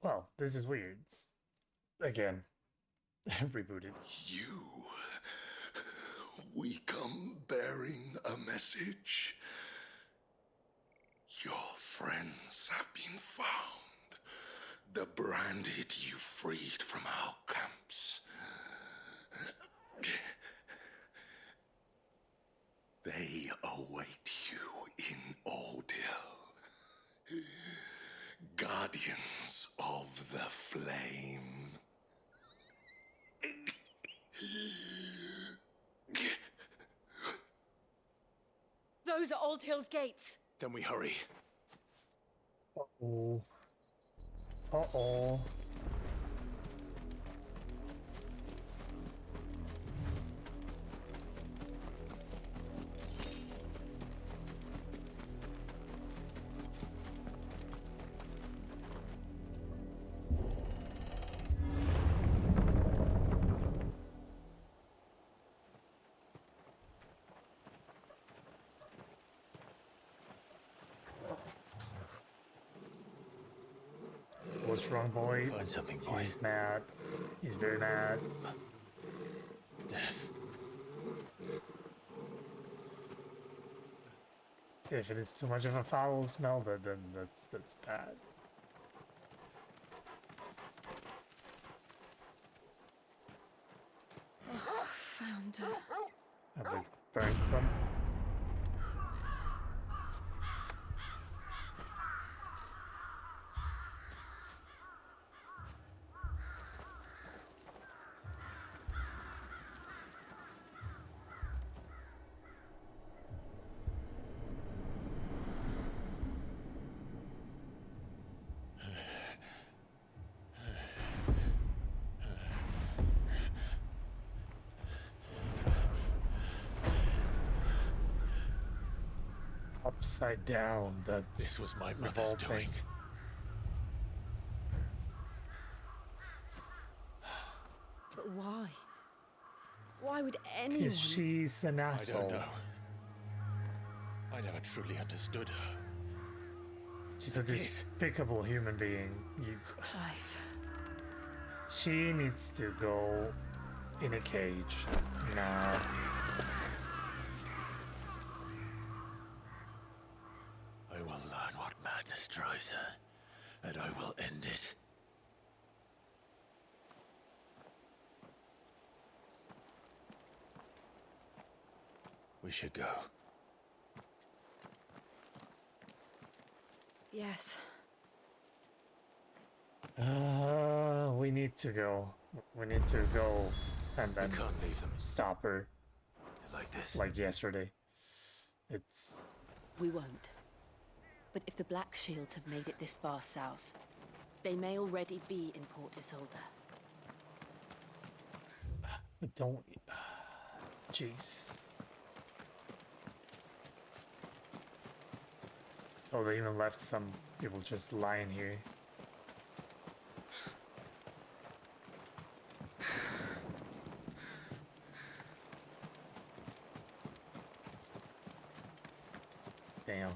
Well, this is weird. Again, rebooted. You. We come bearing a message. Your friends have been found. The branded you freed from our camps. They await you in Ordeal. Guardians of the Flame. Those are Old Hill's gates. Then we hurry. Uh-oh. Uh-oh. What's wrong, boy? Find something, Oh, boy. he's mad. He's very mad. Death. If it is too much of a foul smell, then that's bad. Found her. Have they burned them? Upside down, that's This was my mother's revolting. doing. But why? Why would anyone... Because she's an I asshole. don't know. I never truly understood her. She's a This- despicable human being. Clive. She needs to go in a cage now. I will learn what madness drives her, and I will end it. We should go. Yes. We need to go. We need to go and We then can't leave them stop her like this. like yesterday. It's... We won't. But if the Black Shields have made it this far south, they may already be in Port Isolde. Don't... Jeez. Oh, they even left some people just lying here. Damn.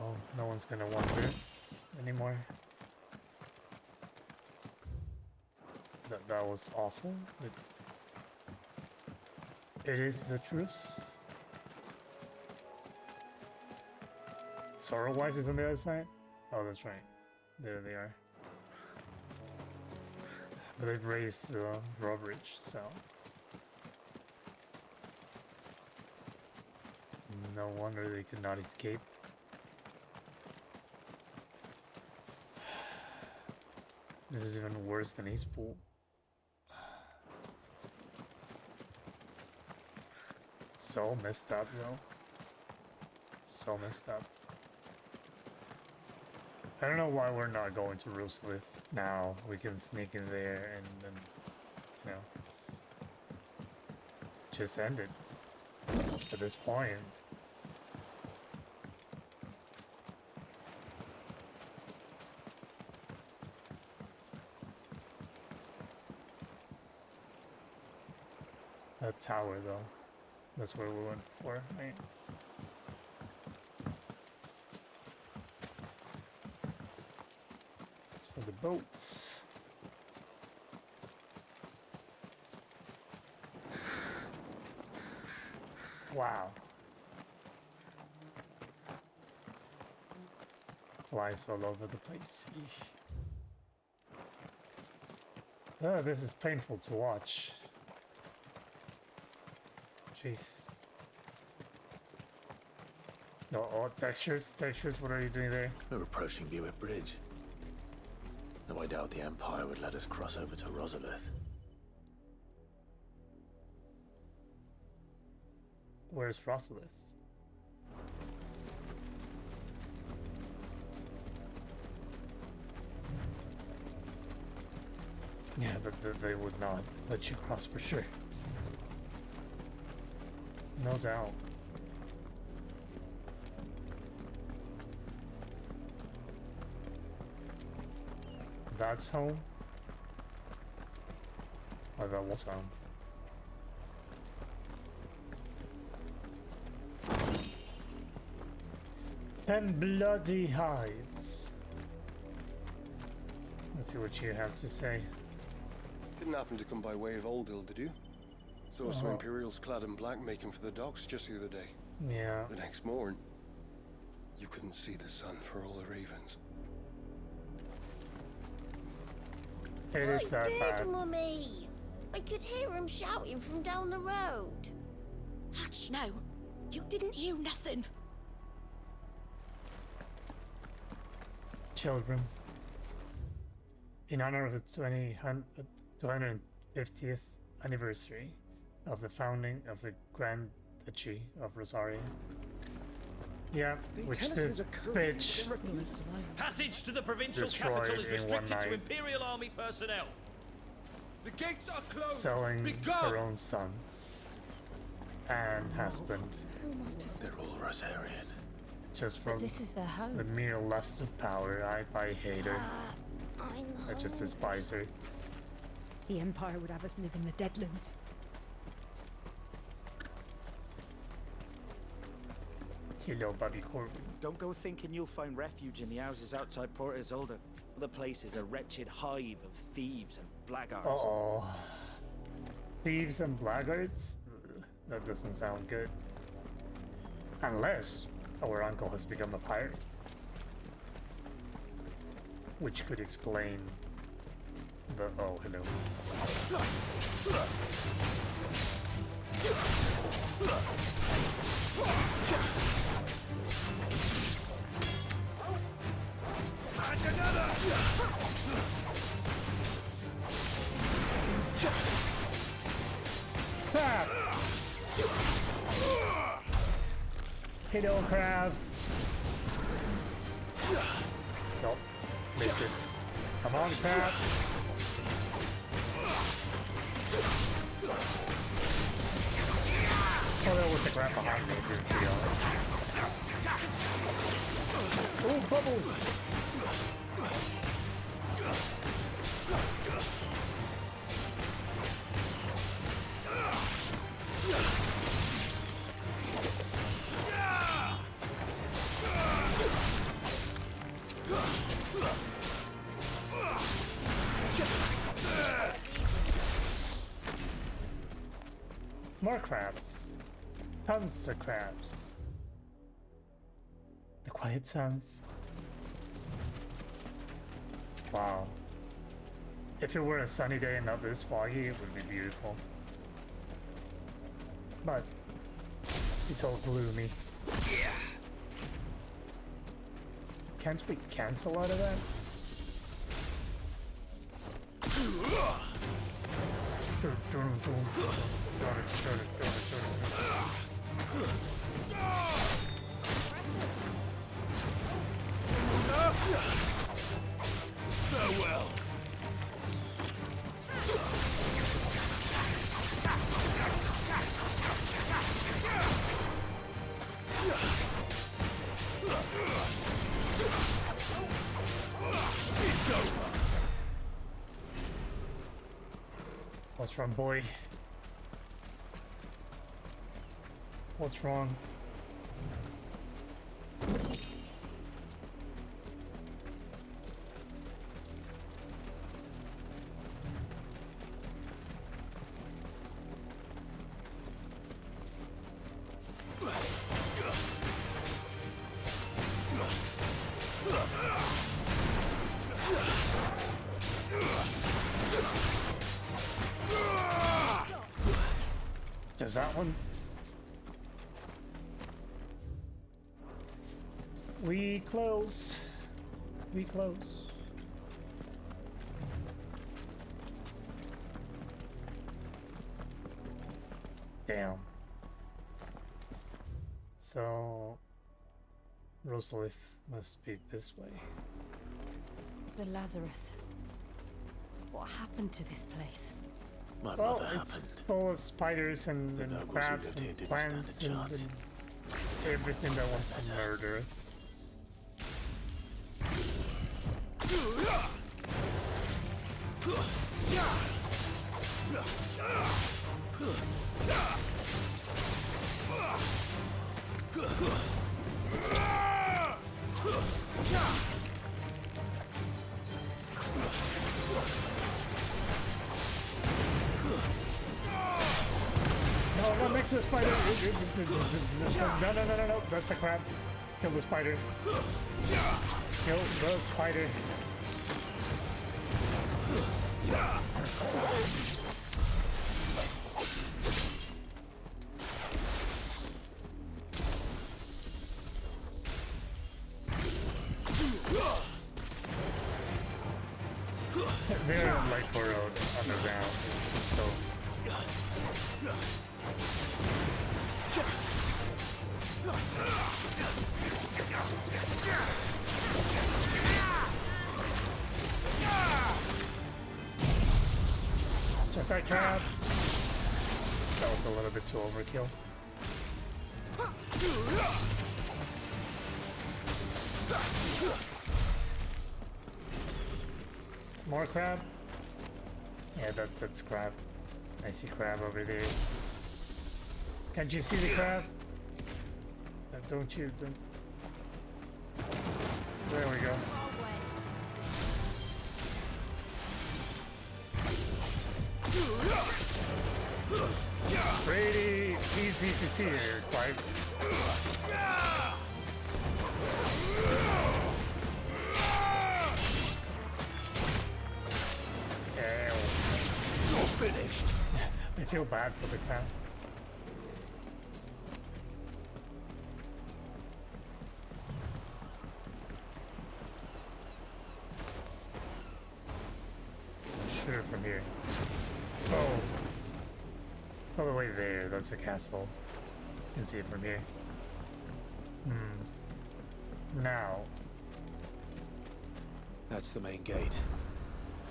Oh, no one's gonna want this anymore. That was awful. It is the truth. Sorrow-wise is on the other side? Oh, that's right. There they are. But they've raised the drawbridge, so... No wonder they could not escape. This is even worse than East Pool. So messed up, though. So messed up. I don't know why we're not going to Ruslith now. We can sneak in there and then, you know, just end it at this point. A tower, though. That's where we went for, right? for the boats. Wow. Flies all over the place. Eesh. Oh, this is painful to watch. Jesus. No, oh, textures, what are you doing there? We're approaching Buick Bridge. Though I doubt the Empire would let us cross over to Rosalith. Where's Rosalith? Yeah, but they would not let you cross for sure. No doubt. That's home? Or that was home? And bloody hives. Let's see what you have to say. Didn't happen to come by way of Oldhill, did you? Saw some Imperials clad in black making for the docks just the other day. Yeah. The next morn, you couldn't see the sun for all the ravens. It is that bad. Mummy! I could hear him shouting from down the road. Hutch, no. You didn't hear nothing. Children. In honor of the 250th anniversary of the founding of the Grand Duchy of Rosaria. Yeah, which this bitch Passage to the provincial destroyed capital is in restricted one to night. Imperial Army personnel. The gates are closed! Selling her own sons and husband They're all Rosarian. just But from this is their home. the mere lust of power. I hate her. I just despise her. The Empire would have us live in the Deadlands. Hello, Bobby Corbin. Don't go thinking you'll find refuge in the houses outside Port Isolde. The place is a wretched hive of thieves and blackguards. Uh-oh. Thieves and blackguards? Ugh, that doesn't sound good. Unless our uncle has become a pirate. Which could explain the... Oh, hello. Ah! Hello, crab. Nope. Missed it. Come on, crab. Oh, there was a crab behind me. Didn't see all that. Oh, bubbles! More crabs. Tons of crabs. The Quiet Sands. Wow. If it were a sunny day and not this foggy, it would be beautiful. But it's all gloomy. Can't we cancel out of that? Farewell. It's over. What's wrong, boy? What's wrong? Just that one. We close. We close. Damn. So Rosalith must be this way. The Lazarus. What happened to this place? My Well, mother it's happened. full of spiders and, The nobles who crabs lived here and didn't stand a plants and chance. everything that wants to murder us. No, not next to the spider. No. That's a crab. Kill the spider. Kill the spider. They're like burrowed underground, so just like crab. That was a little bit too overkill. More crab? Yeah, that's crab. I see crab over there. Can't you see the crab? Don't you? Don't. There we go. Pretty easy to see here, Clive. You're finished. I feel bad for the crab. I'm sure from here. Oh. It's all the way there. That's a castle. You can see it from here. Now. That's the main gate.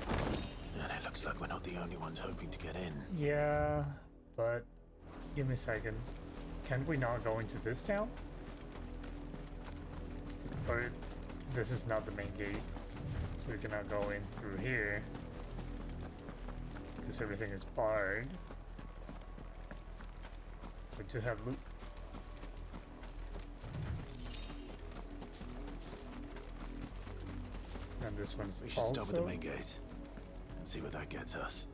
And it looks like we're not the only ones hoping to get in. Yeah, but give me a second. Can we not go into this town? Or this is not the main gate, so we cannot go in through here because everything is barred. We do have loot. And this one's We should also... start with the main gate and see where that gets us.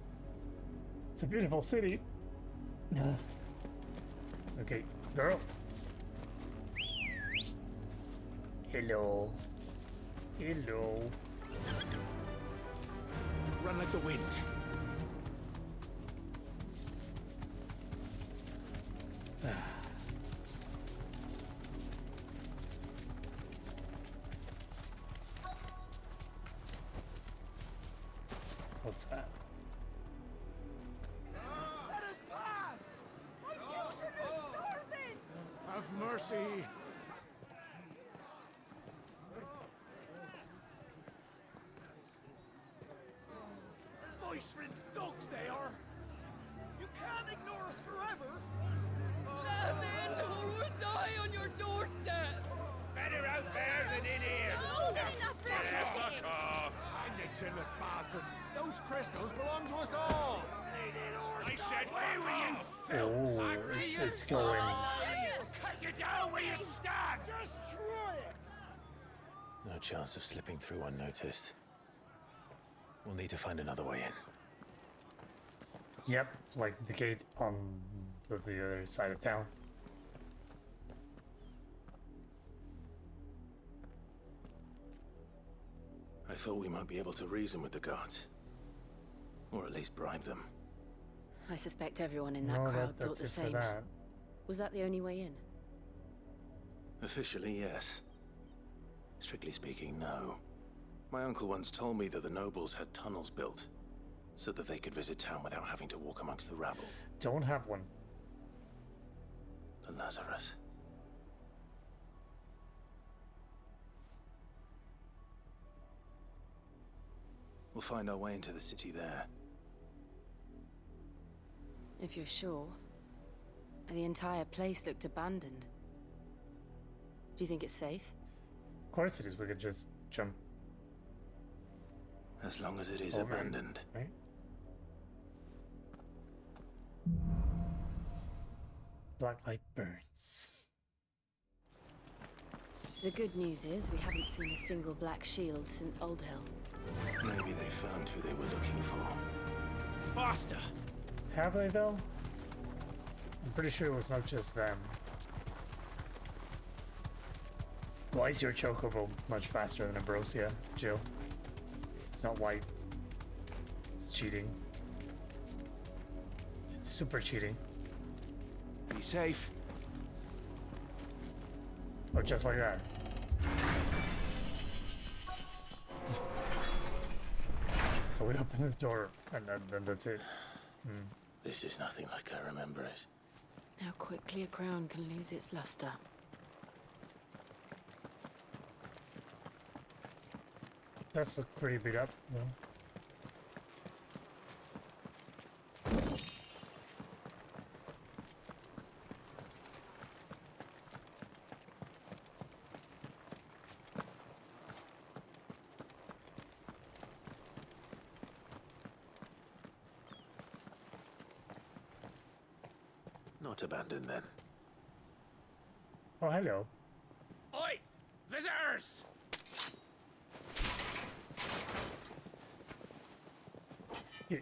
It's a beautiful city. Okay, girl. Hello. Hello. Run like the wind. What's that? Let us pass! My children are starving! Have mercy. Voice-rinsed dogs they are! You can't ignore us forever! Let us in, or we'll die on your doorstep! Better out there than in here! Oh, get enough Fuck off! And the chinless bastards! Those crystals belong to us all! I said, where were you? Oh, it's going. Cut you down where you stand! Destroy it! No chance of slipping through unnoticed. We'll need to find another way in. Yep, like the gate on the other side of town. I thought we might be able to reason with the guards. Or at least bribe them. I suspect everyone in that No, crowd thought that's the it for same. that. Was that the only way in? Officially, yes. Strictly speaking, no. My uncle once told me that the nobles had tunnels built, so that they could visit town without having to walk amongst the rabble. Don't have one. The Lazarus. We'll find our way into the city there. If you're sure. The entire place looked abandoned. Do you think it's safe? Of course it is. We could just jump. As long as it is over, abandoned. right? Black light burns. The good news is we haven't seen a single black shield since Old Hill. Maybe they found who they were looking for. Faster! Have they though? I'm pretty sure it was not just them. Why is your chocobo much faster than Ambrosia, Jill? It's not white. It's cheating. It's super cheating. Be safe. Oh, just like that. So we open the door, and then that's it. This is nothing like I remember it. How quickly a crown can lose its luster. Does look pretty beat up, though. Not abandoned then. Oh, hello. Oi! Visitors!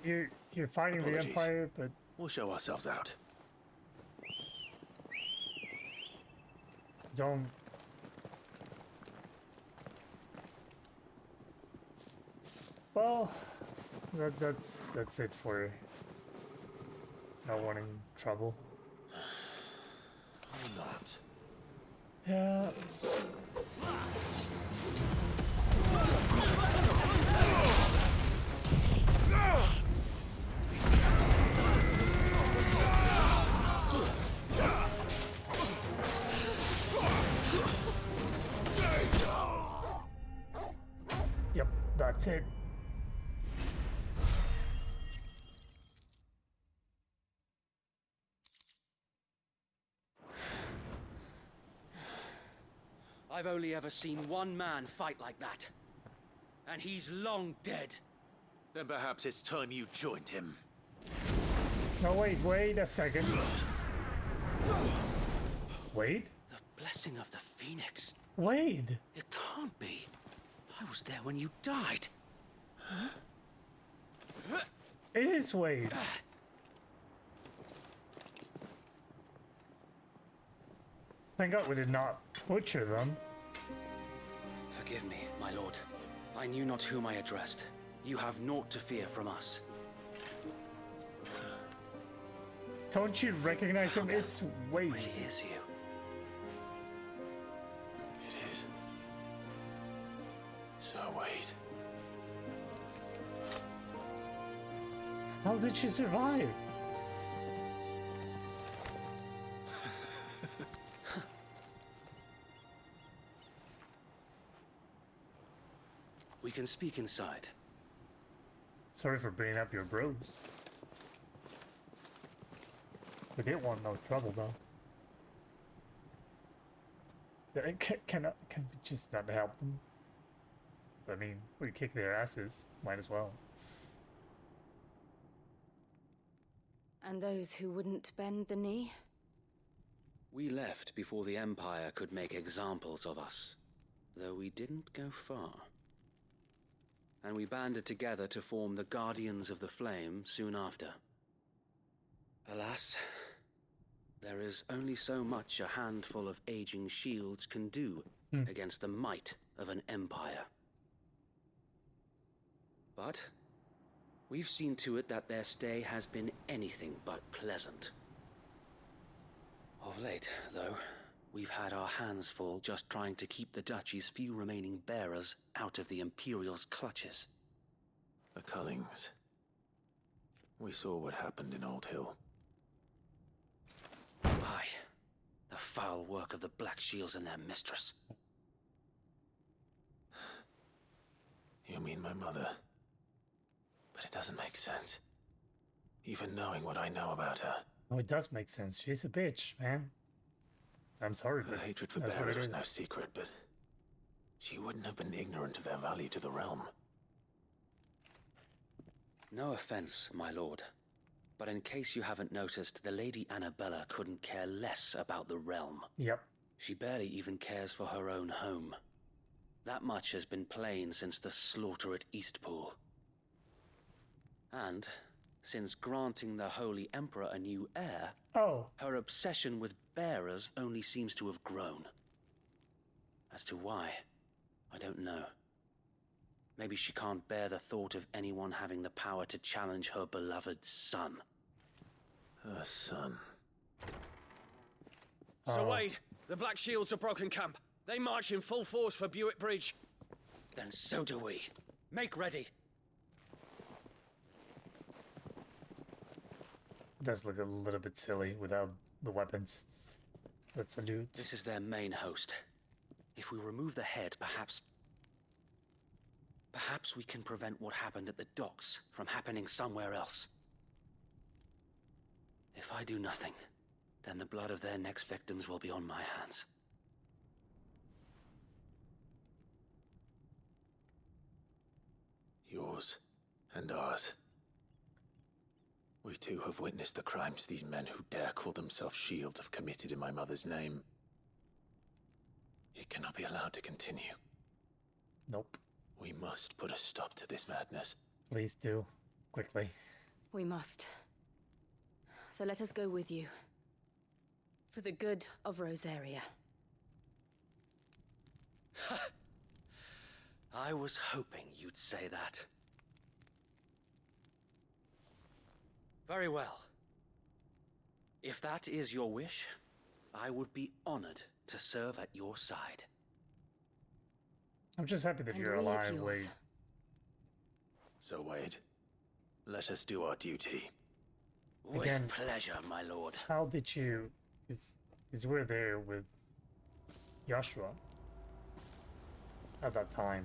You're fighting Apologies. the Empire, but We'll show ourselves out. don't. Well, that's it for not wanting trouble. Or not. Yeah. Yep, that's it. I've only ever seen one man fight like that. And he's long dead. Then perhaps it's time you joined him. No, wait a second. Wait? The blessing of the Phoenix. Wade! It can't be. I was there when you died. It is Wade. Thank God we did not butcher them. Forgive me, my lord. I knew not whom I addressed. You have naught to fear from us. Don't you recognize him? It's Wade. Really is you. It is. So wait. How did she survive? We can speak inside. Sorry for bringing up your bros. We didn't want no trouble though. Can we just not help them? I mean, we kick their asses. Might as well. And those who wouldn't bend the knee? We left before the Empire could make examples of us, though we didn't go far. And we banded together to form the Guardians of the Flame soon after. Alas, there is only so much a handful of aging shields can do against the might of an empire. But we've seen to it that their stay has been anything but pleasant. Of late, though, we've had our hands full just trying to keep the Duchy's few remaining bearers out of the Imperial's clutches. The Cullings. We saw what happened in Old Hill. Aye. The foul work of the Black Shields and their mistress. You mean my mother? But it doesn't make sense. Even knowing what I know about her. Oh, it does make sense. She's a bitch, man. I'm sorry, Her but hatred for that's what bearers it was is. no secret, but she wouldn't have been ignorant of their value to the realm. No offense, my lord. But in case you haven't noticed, the Lady Annabella couldn't care less about the realm. Yep. She barely even cares for her own home. That much has been plain since the slaughter at Eastpool. And since granting the Holy Emperor a new heir, her obsession with bearers only seems to have grown. As to why, I don't know. Maybe she can't bear the thought of anyone having the power to challenge her beloved son. Her son. So Wade, the Black Shields have broken camp. They march in full force for Buick Bridge. Then so do we. Make ready. It does look a little bit silly without the weapons. Let's salute. This is their main host. If we remove the head, perhaps we can prevent what happened at the docks from happening somewhere else. If I do nothing, then the blood of their next victims will be on my hands. Yours and ours. We too have witnessed the crimes these men who dare call themselves shields have committed in my mother's name. It cannot be allowed to continue. Nope. We must put a stop to this madness. Please do. Quickly. We must. So let us go with you. For the good of Rosaria. I was hoping you'd say that. Very well. If that is your wish, I would be honored to serve at your side. I'm just happy that And you're we at alive, yours. Wade. So, Wade, let us do our duty. Again, With pleasure, my lord. How did you... Because we're there with Joshua at that time.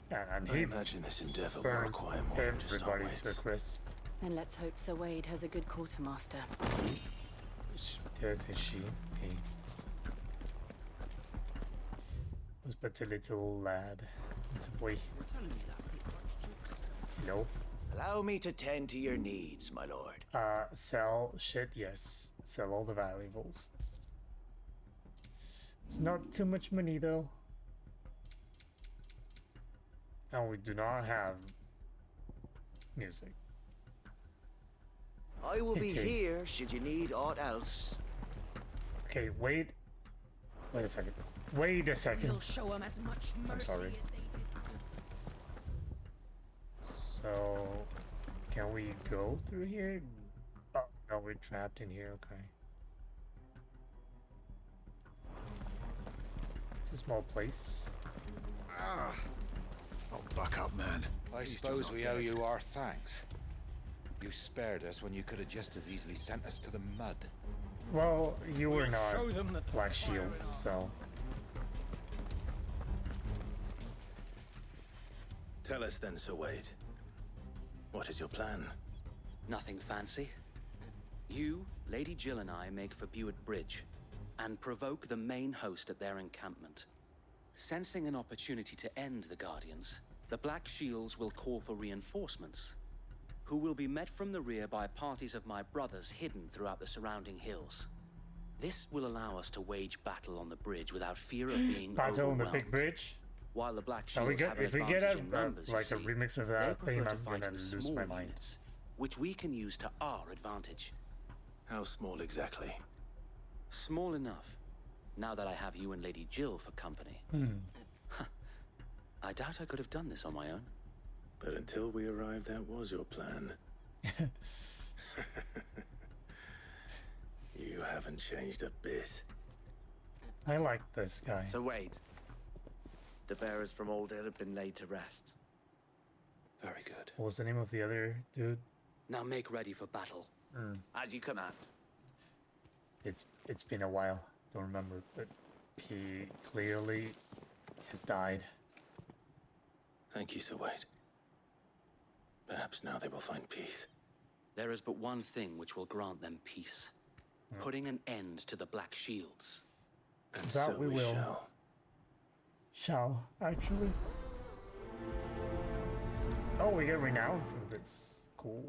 And I he imagine this endeavor will burned require more than just our everybody to a wits. crisp. Then let's hope Sir Wade has a good quartermaster. There's his she. He was but a little lad. It's a boy. You're telling me that's the Archduke's son? No. Allow me to tend to your needs, my lord. Sell shit, yes. Sell all the valuables. It's not too much money though. And we do not have music. I will be Okay. here should you need aught else. Okay, wait a second. Wait a second. You'll show them as much mercy I'm sorry. as they did. So, can we go through here? Oh, no, we're trapped in here, okay. It's a small place. Oh, buck up, man. I Please do suppose not we dead. owe you our thanks. You spared us when you could have just as easily sent us to the mud. Well, you were We'll show not them that the Black fire Shields, is on. so... Tell us then, Sir Wade. What is your plan? Nothing fancy. You, Lady Jill and I make for Buick Bridge and provoke the main host at their encampment. Sensing an opportunity to end the Guardians, the Black Shields will call for reinforcements, who will be met from the rear by parties of my brothers hidden throughout the surrounding hills. This will allow us to wage battle on the bridge without fear of being Battle on the overwhelmed. big bridge? While the Black Now Shields have an if we advantage get in a, numbers, like you a see, remix of they that prefer theme, to I'm fight gonna in lose small my mind. units, which we can use to our advantage. How small exactly? Small enough, now that I have you and Lady Jill for company. I doubt I could have done this on my own. But until we arrived, that was your plan. You haven't changed a bit. I like this guy. So wait. The bearers from Old Hill have been laid to rest. Very good. What was the name of the other dude? Now make ready for battle. As you command. It's been a while. Don't remember, but he clearly has died. Thank you, Sir Wade. Perhaps now they will find peace. There is but one thing which will grant them peace. Putting an end to the Black Shields. And That so we we will. Shall, actually. Oh, we get renown from this. Cool.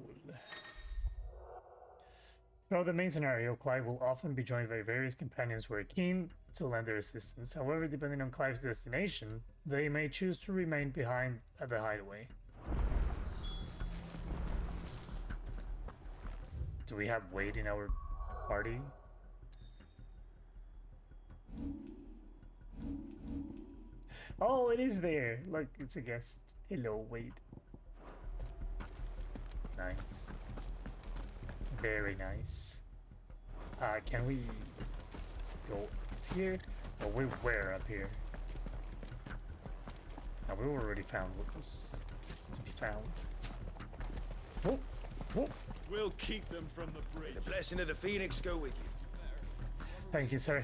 Throughout the main scenario, Clive will often be joined by various companions who are keen to lend their assistance. However, depending on Clive's destination, they may choose to remain behind at the hideaway. Do we have Wade in our party? Oh, it is there! Look, it's a guest. Hello, Wade. Nice. Very nice. Can we go up here? Oh, we were up here. Now we already found what was to be found. Oh, oh. We'll keep them from the bridge. The blessing of the Phoenix go with you. Thank you, sir.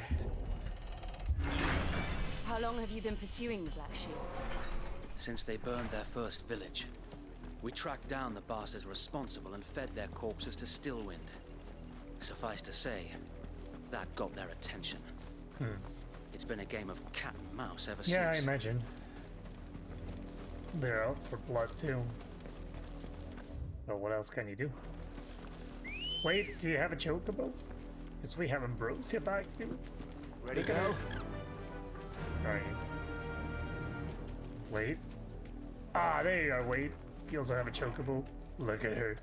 How long have you been pursuing the Black Shields? Since they burned their first village, we tracked down the bastards responsible and fed their corpses to Stillwind. Suffice to say, that got their attention. It's been a game of cat and mouse ever since. Yeah, I imagine. They're out for blood too. But what else can you do? Wait, do you have a chocobo? Because we haven't bros yet back, dude. Ready to go? Alright. Wait. Ah, there you are, Wade. You also have a chocobo. Look at her.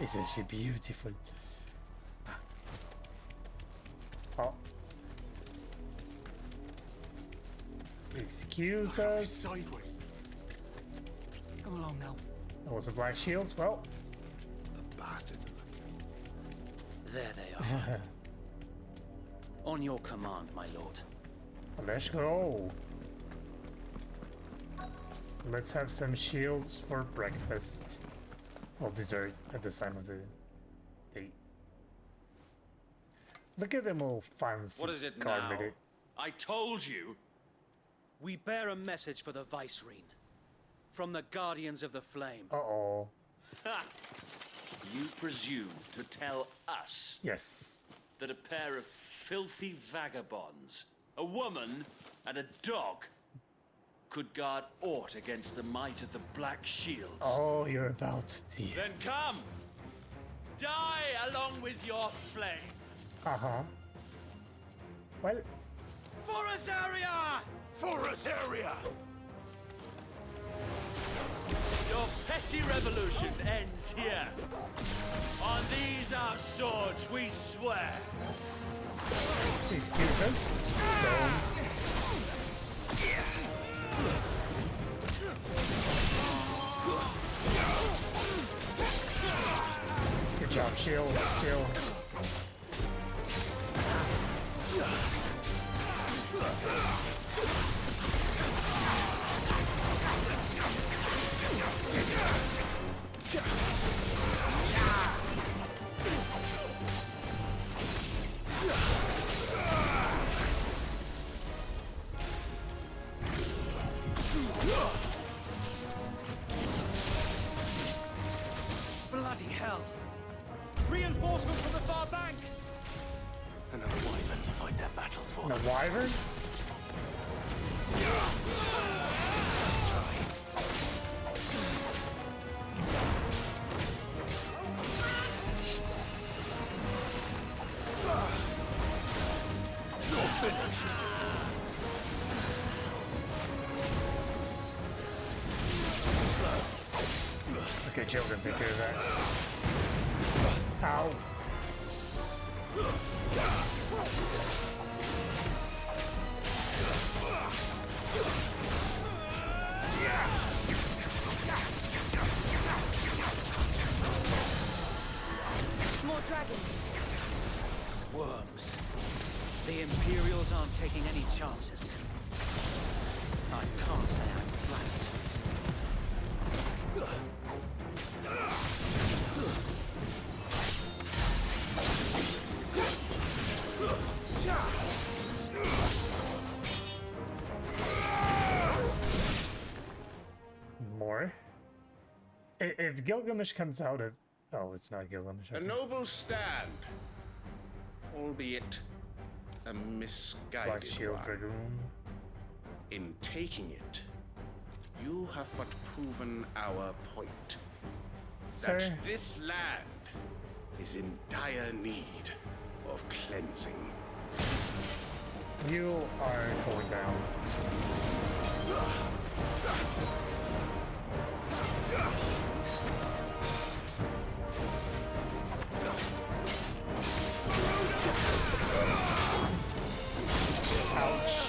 Isn't she beautiful? Oh. Excuse us. Sideways. Come along now. That was the Black Shields. Well, The bastard. There they are. On your command, my lord. let's go. Let's have some shields for breakfast. Or dessert at this time of the day. Look at them all fancy. What is it garmented. now? I told you. We bear a message for the Vicereine. From the Guardians of the Flame. Uh-oh. Ha! You presume to tell us Yes. that a pair of filthy vagabonds, a woman and a dog, could guard aught against the might of the Black Shields? Oh, you're about to see. Then come! Die along with your flame! Uh-huh. Well, For Azaria! For Azaria! Your petty revolution ends here. On these our swords we swear. excuse us. Good job, shield. Shield. Bloody hell! Reinforcements from the far bank! Another wyvern to fight their battles for The them. wyvern? You're finished. Okay, Jill can take care of that. Ow. taking any chances. I can't say I'm flattered. More? If Gilgamesh comes out of... Oh, it's not Gilgamesh. A Okay. noble stand, albeit a Black misguided Shield one. Dragoon. In taking it, you have but proven our point. Sir? That this land is in dire need of cleansing. You are going down. Ouch.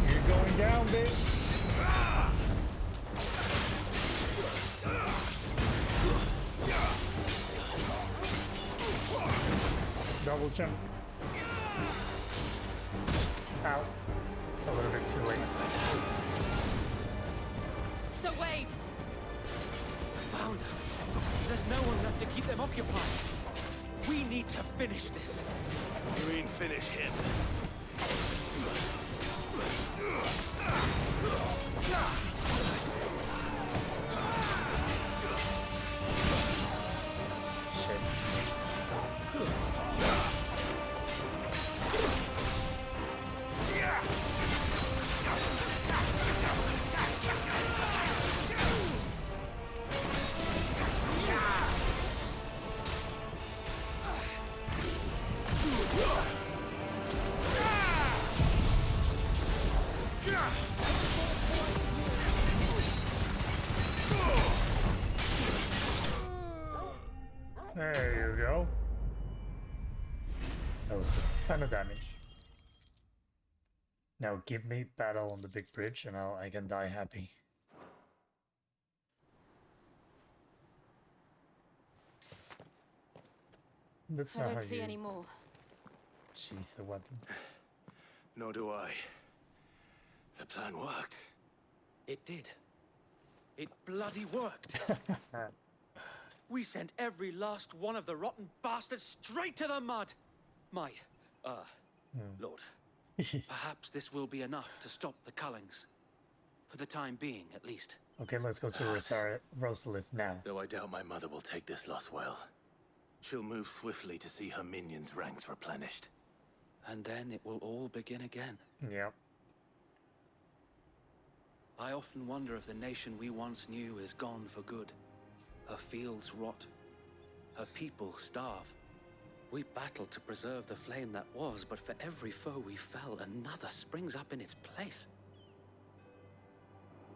You're going down, bitch. Double jump. Ow. A little bit too late. So Wade, Found her. There's no one left to keep them occupied. We need to finish this. You mean finish him? Shit. There you go. That was a ton of damage. Now give me battle on the big bridge and I can die happy. That's I not how don't see you any more. sheath the weapon. Nor do I. The plan worked. It did. It bloody worked. We sent every last one of the rotten bastards straight to the mud. My, Lord. Perhaps this will be enough to stop the Cullings. For the time being, at least. Okay, let's go to Rosalith now. Though I doubt my mother will take this loss well. She'll move swiftly to see her minions' ranks replenished. And then it will all begin again. Yep. I often wonder if the nation we once knew is gone for good. Her fields rot. Her people starve. We battled to preserve the flame that was, but for every foe we fell, another springs up in its place.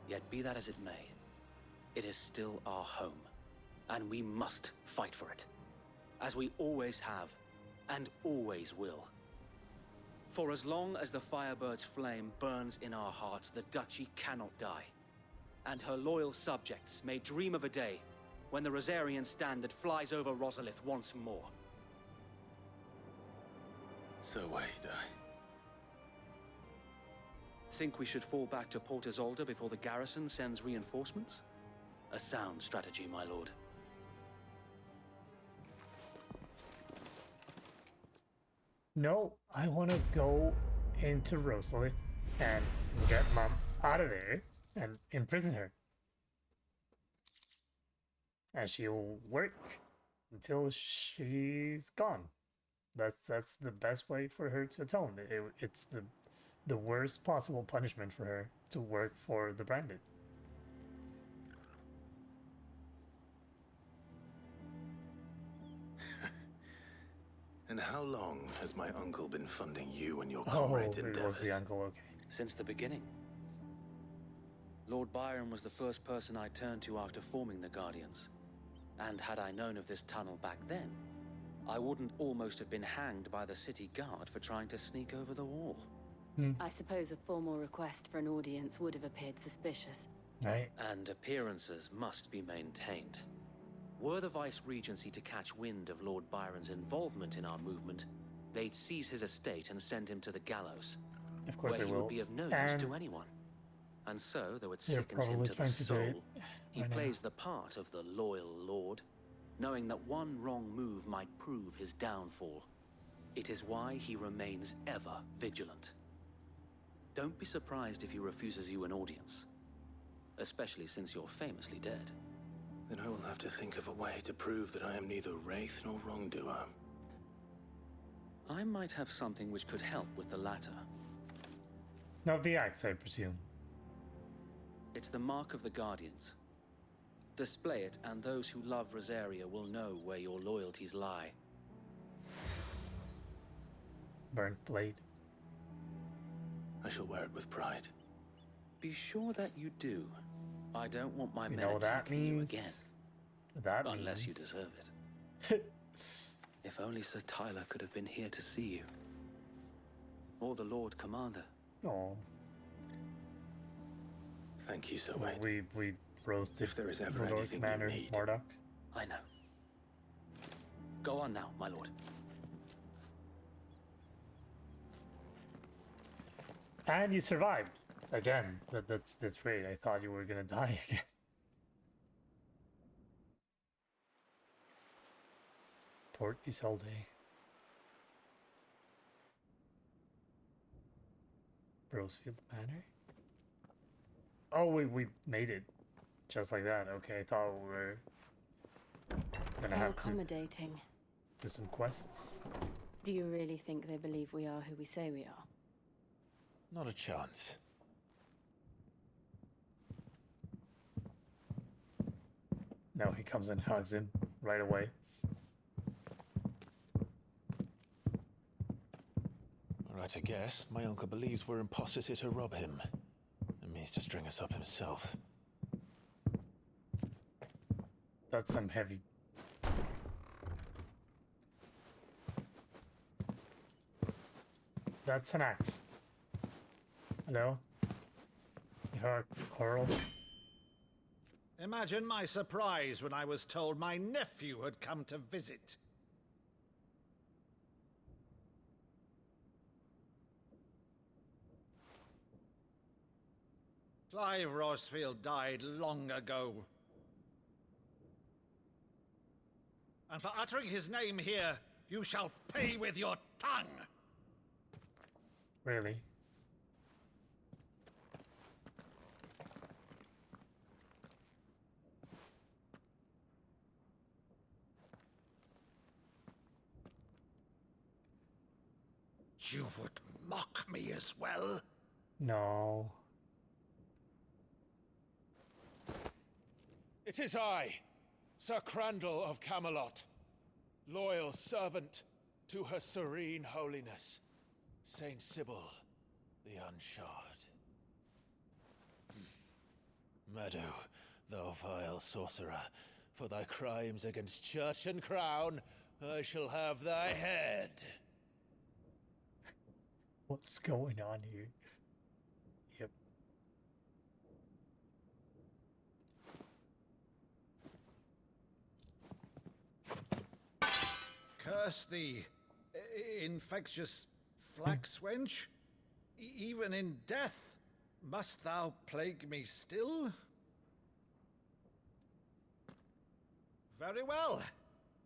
Yet be that as it may, it is still our home, and we must fight for it, as we always have, and always will. For as long as the Firebird's flame burns in our hearts, the Duchy cannot die, and her loyal subjects may dream of a day when the Rosarian standard flies over Rosalith once more. So wait, Think we should fall back to Port Isolde before the garrison sends reinforcements? A sound strategy, my lord. No, I want to go into Rosalith and get Mom out of there and imprison her. And she'll work until she's gone. That's the best way for her to atone. It's the the worst possible punishment for her to work for the Branded. And how long has my uncle been funding you and your comrades' it endeavors? was the uncle, okay. Since the beginning. Lord Byron was the first person I turned to after forming the Guardians. And had I known of this tunnel back then, I wouldn't almost have been hanged by the city guard for trying to sneak over the wall. I suppose a formal request for an audience would have appeared suspicious. Right. And appearances must be maintained. Were the Vice-Regency to catch wind of Lord Byron's involvement in our movement, they'd seize his estate and send him to the gallows. Of course where they he will. would be of no use to anyone. And so, though it They're sickens him probably to the trying to do soul, it he right now. plays the part of the loyal lord, knowing that one wrong move might prove his downfall. It is why he remains ever vigilant. Don't be surprised if he refuses you an audience, especially since you're famously dead. Then I will have to think of a way to prove that I am neither wraith nor wrongdoer. I might have something which could help with the latter. Not the axe, I presume. It's the mark of the Guardians. Display it, and those who love Rosaria will know where your loyalties lie. Burnt blade. I shall wear it with pride. Be sure that you do. I don't want my You men know what that attacking you means? again. That Unless you means... deserve it. If only Sir Tyler could have been here to see you. Or the Lord Commander. Oh, Thank you, Sir Wade. we roasted If there is ever the Lord anything Commander you need. Mordok. I know. Go on now, my lord. And you survived. Again, that's great. I thought you were gonna die again. Port Isolde. Rosefield Manor? Oh, we made it. Just like that. Okay, I thought we were gonna How have to accommodating. do some quests. Do you really think they believe we are who we say we are? Not a chance. No, he comes and hugs him right away. Right, I guess. My uncle believes we're imposters here to rob him. And means to string us up himself. That's some heavy. That's an axe. Hello? You heard Coral? Imagine my surprise when I was told my nephew had come to visit. Clive Rosefield died long ago. And for uttering his name here, you shall pay with your tongue! Really? You would mock me as well? No. It is I, Sir Crandall of Camelot, loyal servant to Her Serene Holiness, Saint Sybil the Unshod. Meadow, thou vile sorcerer, for thy crimes against church and crown, I shall have thy head. What's going on here? Yep. Curse thee, infectious flax wench. Even in death, must thou plague me still? Very well.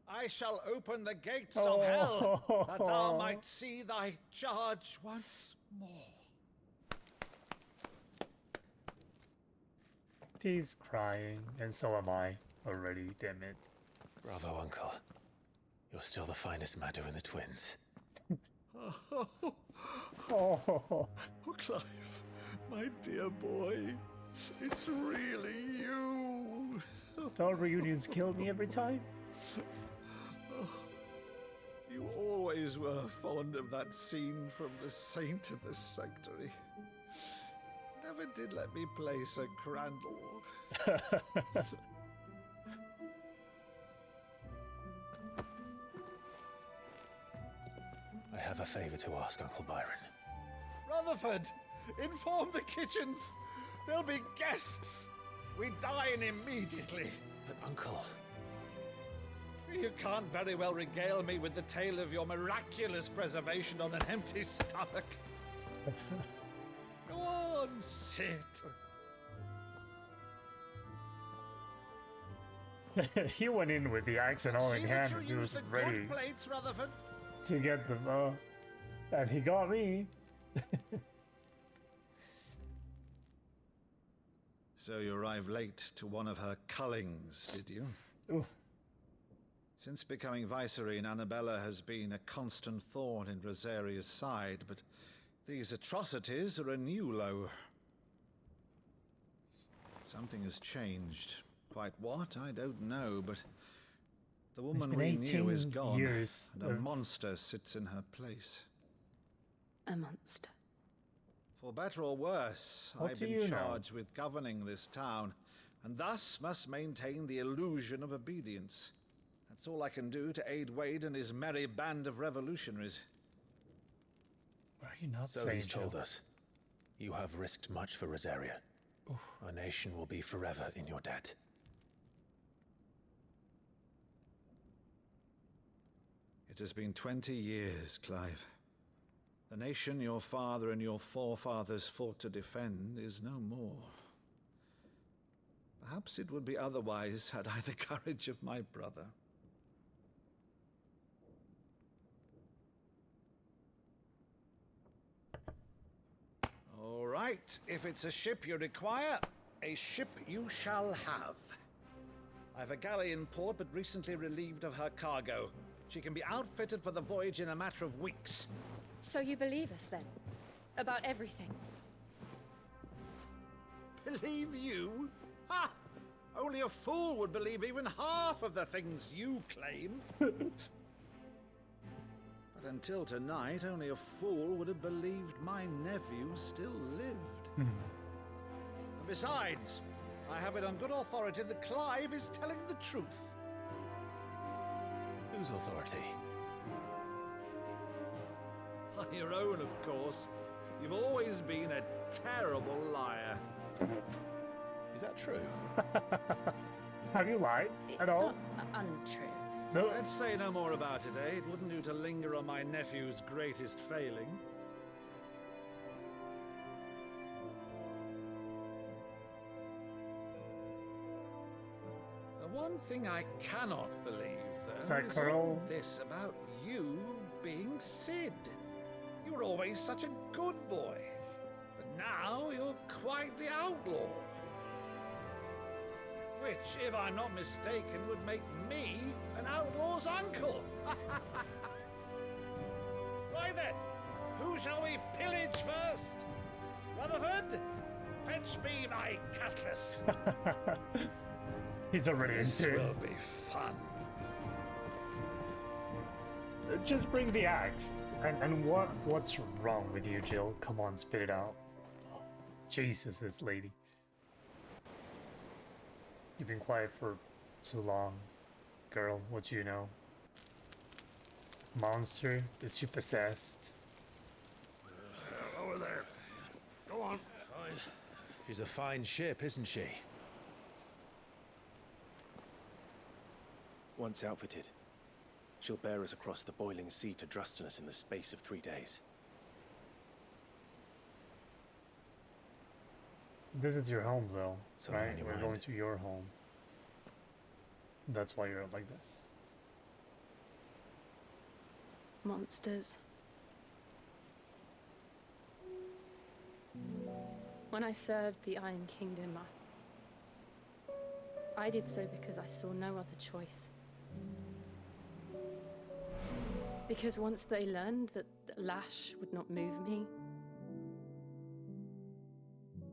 I shall open the gates of hell, that thou might see thy charge once more. He's crying, and so am I already, damn it. Bravo, Uncle. You're still the finest Meadow in the twins. Oh. Clive, my dear boy, it's really you. Thought reunions killed me every time. You always were fond of that scene from The Saint in the Sanctuary. Never did let me play Sir Crandall. I have a favor to ask, Uncle Byron. Rutherford, inform the kitchens. There'll be guests. We dine immediately. But, Uncle... You can't very well regale me with the tale of your miraculous preservation on an empty stomach. Go on, sit. He went in with the axe and all in hand and he was ready plates, Rutherford. to get them, and he got me. So you arrived late to one of her cullings, did you? Ooh. Since becoming Vicereine, Annabella has been a constant thorn in Rosaria's side, but these atrocities are a new low. Something has changed. Quite what, I don't know, but the woman we knew is gone, and a monster sits in her place. A monster. For better or worse, I've been charged with governing this town, and thus must maintain the illusion of obedience. That's all I can do to aid Wade and his merry band of revolutionaries. What are you not so saying, he's told Jill? us. You have risked much for Rosaria. Oof. Our nation will be forever in your debt. It has been 20 years, Clive. The nation your father and your forefathers fought to defend is no more. Perhaps it would be otherwise had I the courage of my brother. All right, if it's a ship you require, a ship you shall have. I've a galley in port, but recently relieved of her cargo. She can be outfitted for the voyage in a matter of weeks. So you believe us, then? About everything? Believe you? Ha! Only a fool would believe even half of the things you claim. But until tonight, only a fool would have believed my nephew still lived. And besides, I have it on good authority that Clive is telling the truth. Whose authority? By your own, of course. You've always been a terrible liar. Is that true? Have you lied at all? It's not untrue. No. Let's say no more about it, eh? It wouldn't do to linger on my nephew's greatest failing. The one thing I cannot believe, though, is all this about you being Sid. You were always such a good boy, but now you're quite the outlaw. Which, if I'm not mistaken, would make me an outlaw's uncle. Right then, who shall we pillage first? Rutherford, fetch me my cutlass. He's already This into it. will be fun. Just bring the axe. And what's wrong with you, Jill? Come on, spit it out. Oh, Jesus, this lady. You've been quiet for too long. Girl, what do you know? Monster? Is she possessed? Over there. Go on. She's a fine ship, isn't she? Once outfitted, she'll bear us across the boiling sea to Drustinus in the space of 3 days. This is your home, though, Something right? on your We're mind? going to your home. That's why you're like this. Monsters. When I served the Iron Kingdom, I did so because I saw no other choice. Because once they learned that the lash would not move me,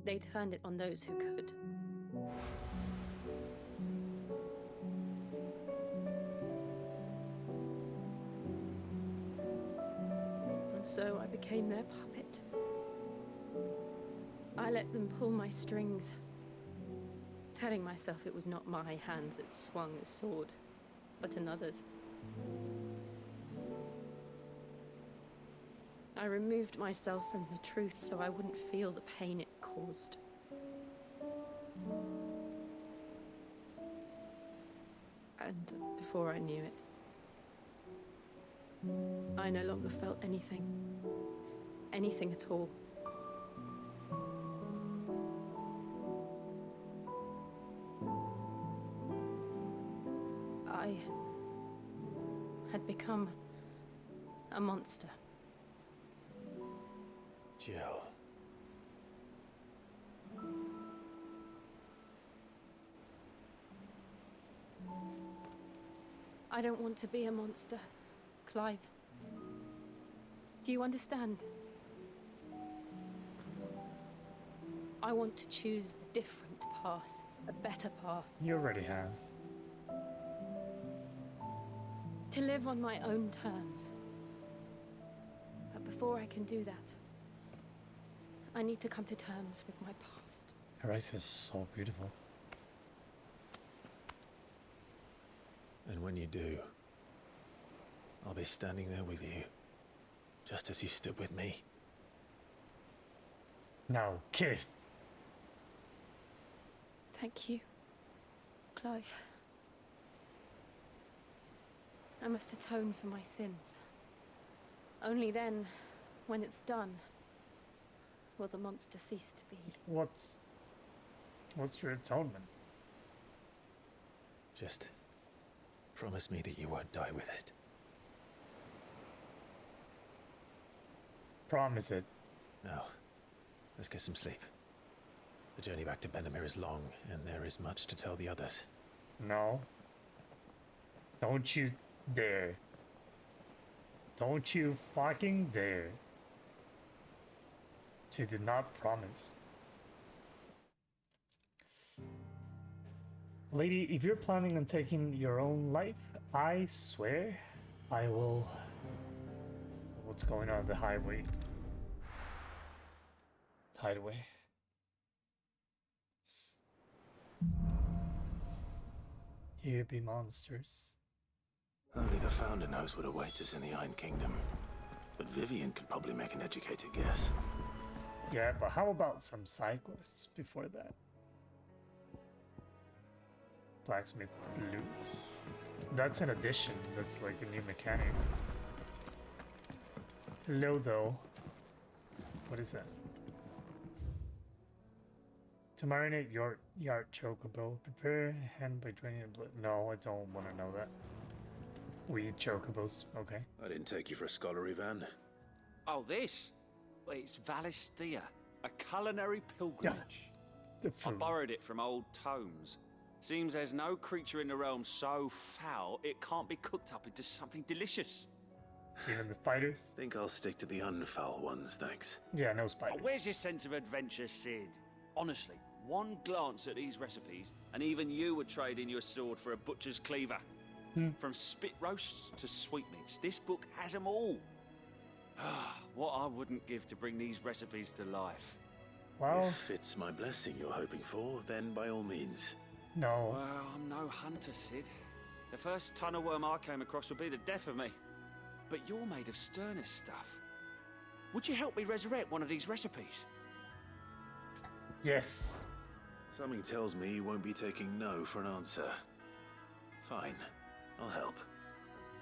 They turned it on those who could. And so I became their puppet. I let them pull my strings, telling myself it was not my hand that swung a sword, but another's. I removed myself from the truth so I wouldn't feel the pain it caused. And before I knew it, I no longer felt anything. Anything at all. I had become a monster. Jill. I don't want to be a monster, Clive. Do you understand? I want to choose a different path, a better path. You already have. To live on my own terms. But before I can do that, I need to come to terms with my past. Her eyes are so beautiful. And when you do, I'll be standing there with you, just as you stood with me. No, Kith. Thank you, Clive. I must atone for my sins. Only then, when it's done, will the monster cease to be. What's your atonement? Just promise me that you won't die with it. Promise it. Now, let's get some sleep. The journey back to Benamir is long, and there is much to tell the others. No. Don't you dare. Don't you fucking dare. She did not promise. Lady, if you're planning on taking your own life, I swear I will... What's going on the highway? Hideaway. Here be monsters. Only the Founder knows what awaits us in the Iron Kingdom. But Vivian could probably make an educated guess. Yeah, but how about some side quests before that? Blacksmith Blues. That's an addition. That's like a new mechanic. Hello, though. What is that? To marinate your yard chocobo, prepare hand by draining the blood. No, I don't want to know that. We eat chocobos. Okay. I didn't take you for a scholar, Ivan. Oh, this? Well, it's Valisthea, a culinary pilgrimage. I borrowed it from old tomes. Seems there's no creature in the realm so foul it can't be cooked up into something delicious. Even the spiders? Think I'll stick to the unfoul ones, thanks. Yeah, no spiders. Oh, where's your sense of adventure, Sid? Honestly, one glance at these recipes, and even you would trade in your sword for a butcher's cleaver. From spit roasts to sweetmeats, this book has them all. What I wouldn't give to bring these recipes to life. Well, if it's my blessing you're hoping for, then by all means. No. Well, I'm no hunter, Sid. The first tunnel worm I came across would be the death of me. But you're made of sterner stuff. Would you help me resurrect one of these recipes? Yes. Something tells me you won't be taking no for an answer. Fine, I'll help.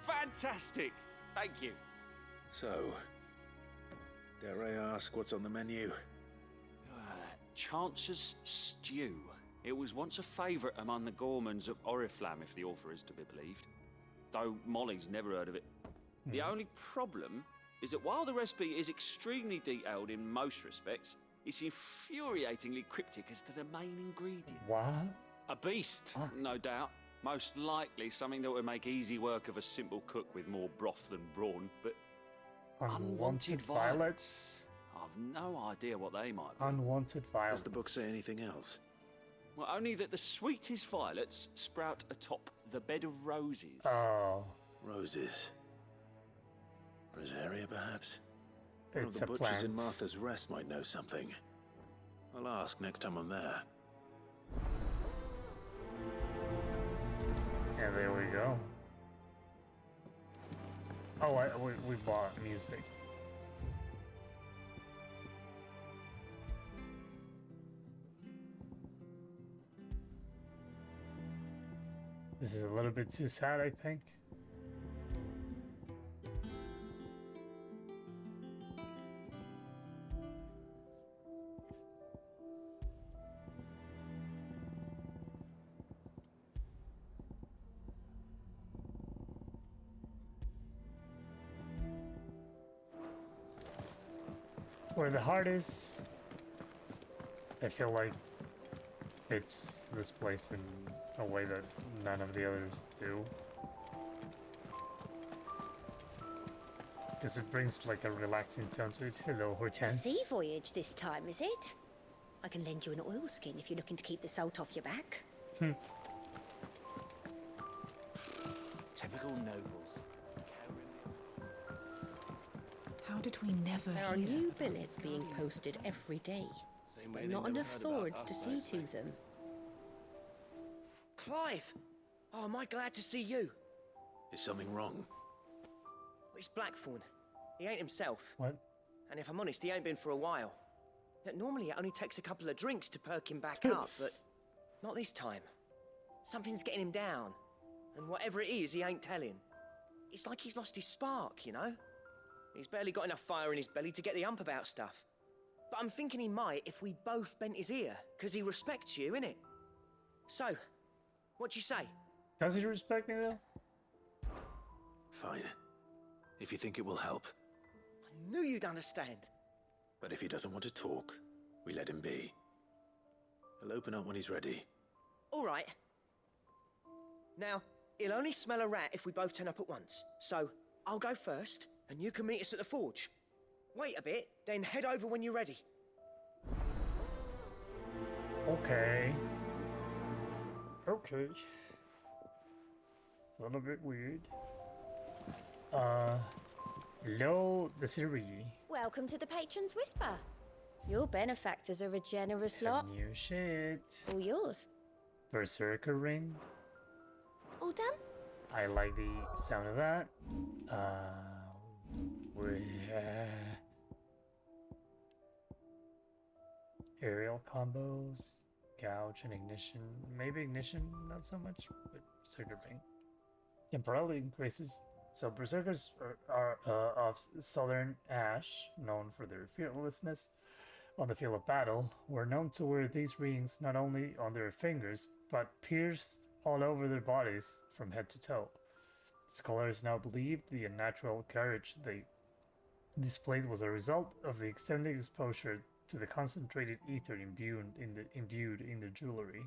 Fantastic! Thank you. So, dare I ask what's on the menu? Chance's Stew. It was once a favourite among the Gormans of Oriflamme, if the author is to be believed. Though Molly's never heard of it. The only problem is that while the recipe is extremely detailed in most respects, it's infuriatingly cryptic as to the main ingredient. What? A beast, no doubt. Most likely something that would make easy work of a simple cook with more broth than brawn, but... Unwanted violets? I've no idea what they might be. Unwanted violence. Does the book say anything else? Well, only that the sweetest violets sprout atop the bed of roses. Oh. Roses. Rosaria, perhaps? One of It's the a butchers in plant. Martha's Rest might know something. I'll ask next time I'm there. Yeah, there we go. Oh, we bought music. This is a little bit too sad, I think. Where the heart is, I feel like fits this place in a way that none of the others do. Because it brings like a relaxing tone to it. Hello, A Hortense. sea voyage this time, is it? I can lend you an oilskin if you're looking to keep the salt off your back. Typical nobles. How did we never There are hear new about billets these being guardians? posted every day, Same way but they not never enough heard about swords to us, see I to expect. them. Clive! Oh, am I glad to see you? Is something wrong? It's Blackthorn. He ain't himself. What? And if I'm honest, he ain't been for a while. That normally it only takes a couple of drinks to perk him back up, but not this time. Something's getting him down. And whatever it is, he ain't telling. It's like he's lost his spark, you know? He's barely got enough fire in his belly to get the ump about stuff. But I'm thinking he might if we both bent his ear, because he respects you, innit? So, what you say? Does he respect me though? Fine. If you think it will help. I knew you'd understand. But if he doesn't want to talk, we let him be. He'll open up when he's ready. All right. Now, he'll only smell a rat if we both turn up at once. So, I'll go first, and you can meet us at the forge. Wait a bit, then head over when you're ready. Okay. Okay. It's a little bit weird. Hello, the Siri. Welcome to the Patron's Whisper. Your benefactors are a generous lot. New shit. All yours. Berserker ring. All done? I like the sound of that. Aerial combos, gouge and ignition. Maybe ignition, not so much, but berserker ring. Temporarily increases. So berserkers are of southern ash, known for their fearlessness on the field of battle, were known to wear these rings not only on their fingers, but pierced all over their bodies from head to toe. Scholars now believe the unnatural courage they displayed was a result of the extended exposure to the concentrated ether imbued in the jewelry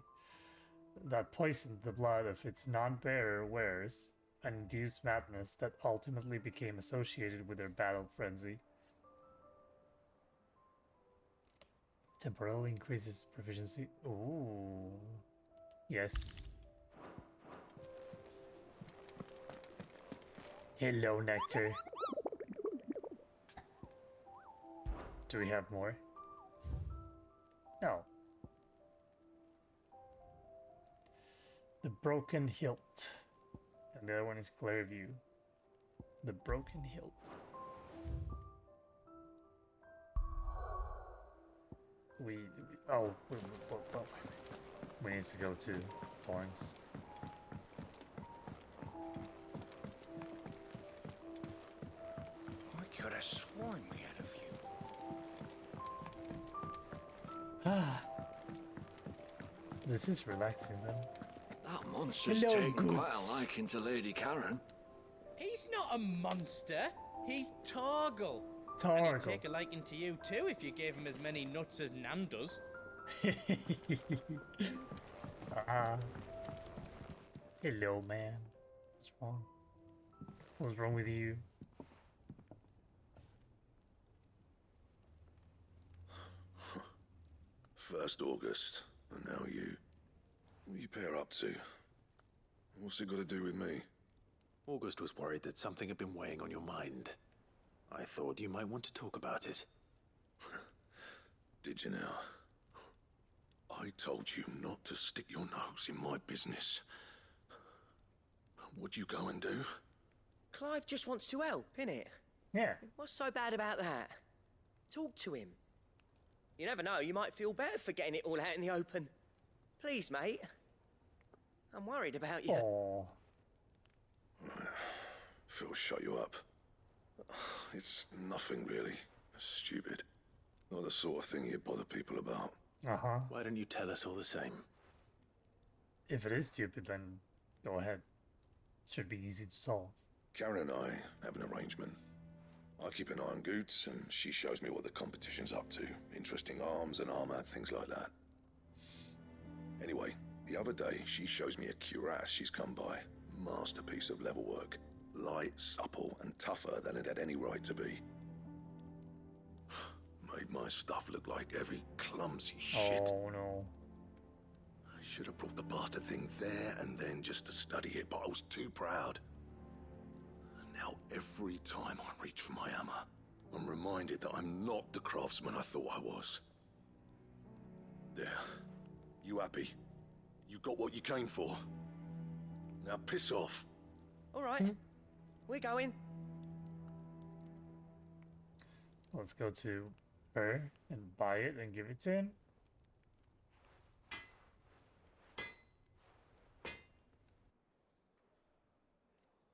that poisoned the blood of its non-bearer wearers and induced madness that ultimately became associated with their battle frenzy. Temporarily increases proficiency. Ooh. Yes. Hello, Nectar. Do we have more? No. The Broken Hilt. And the other one is Clearview. The Broken Hilt. We need to go to Florence. I could have sworn we had a few. This is relaxing then. That monster's Hello, taken quite Goots. a liking to Lady Karen. He's not a monster. He's Torgal. And Torgal. he'd take a liking to you too if you gave him as many nuts as Nan does. Hello, man. What's wrong? What's wrong with you? First August, and now you. What are you pair up to? What's it got to do with me? August was worried that something had been weighing on your mind. I thought you might want to talk about it. Did you now? I told you not to stick your nose in my business. What'd you go and do? Clive just wants to help, innit? Yeah. What's so bad about that? Talk to him. You never know, you might feel better for getting it all out in the open. Please, mate. I'm worried about you. Aww. Phil, shut you up. It's nothing really. Stupid. Not the sort of thing you bother people about. Uh-huh. Why don't you tell us all the same? If it is stupid, then go ahead. Should be easy to solve. Karen and I have an arrangement. I keep an eye on Goots, and she shows me what the competition's up to. Interesting arms and armor, things like that. Anyway, the other day, she shows me a cuirass she's come by. Masterpiece of level work. Light, supple, and tougher than it had any right to be. Made my stuff look like every clumsy shit. Oh, no. I should have brought the bastard thing there and then just to study it, but I was too proud. And now every time I reach for my hammer, I'm reminded that I'm not the craftsman I thought I was. There. You happy? You got what you came for. Now piss off. All right. We're going. Let's go to her and buy it and give it to him.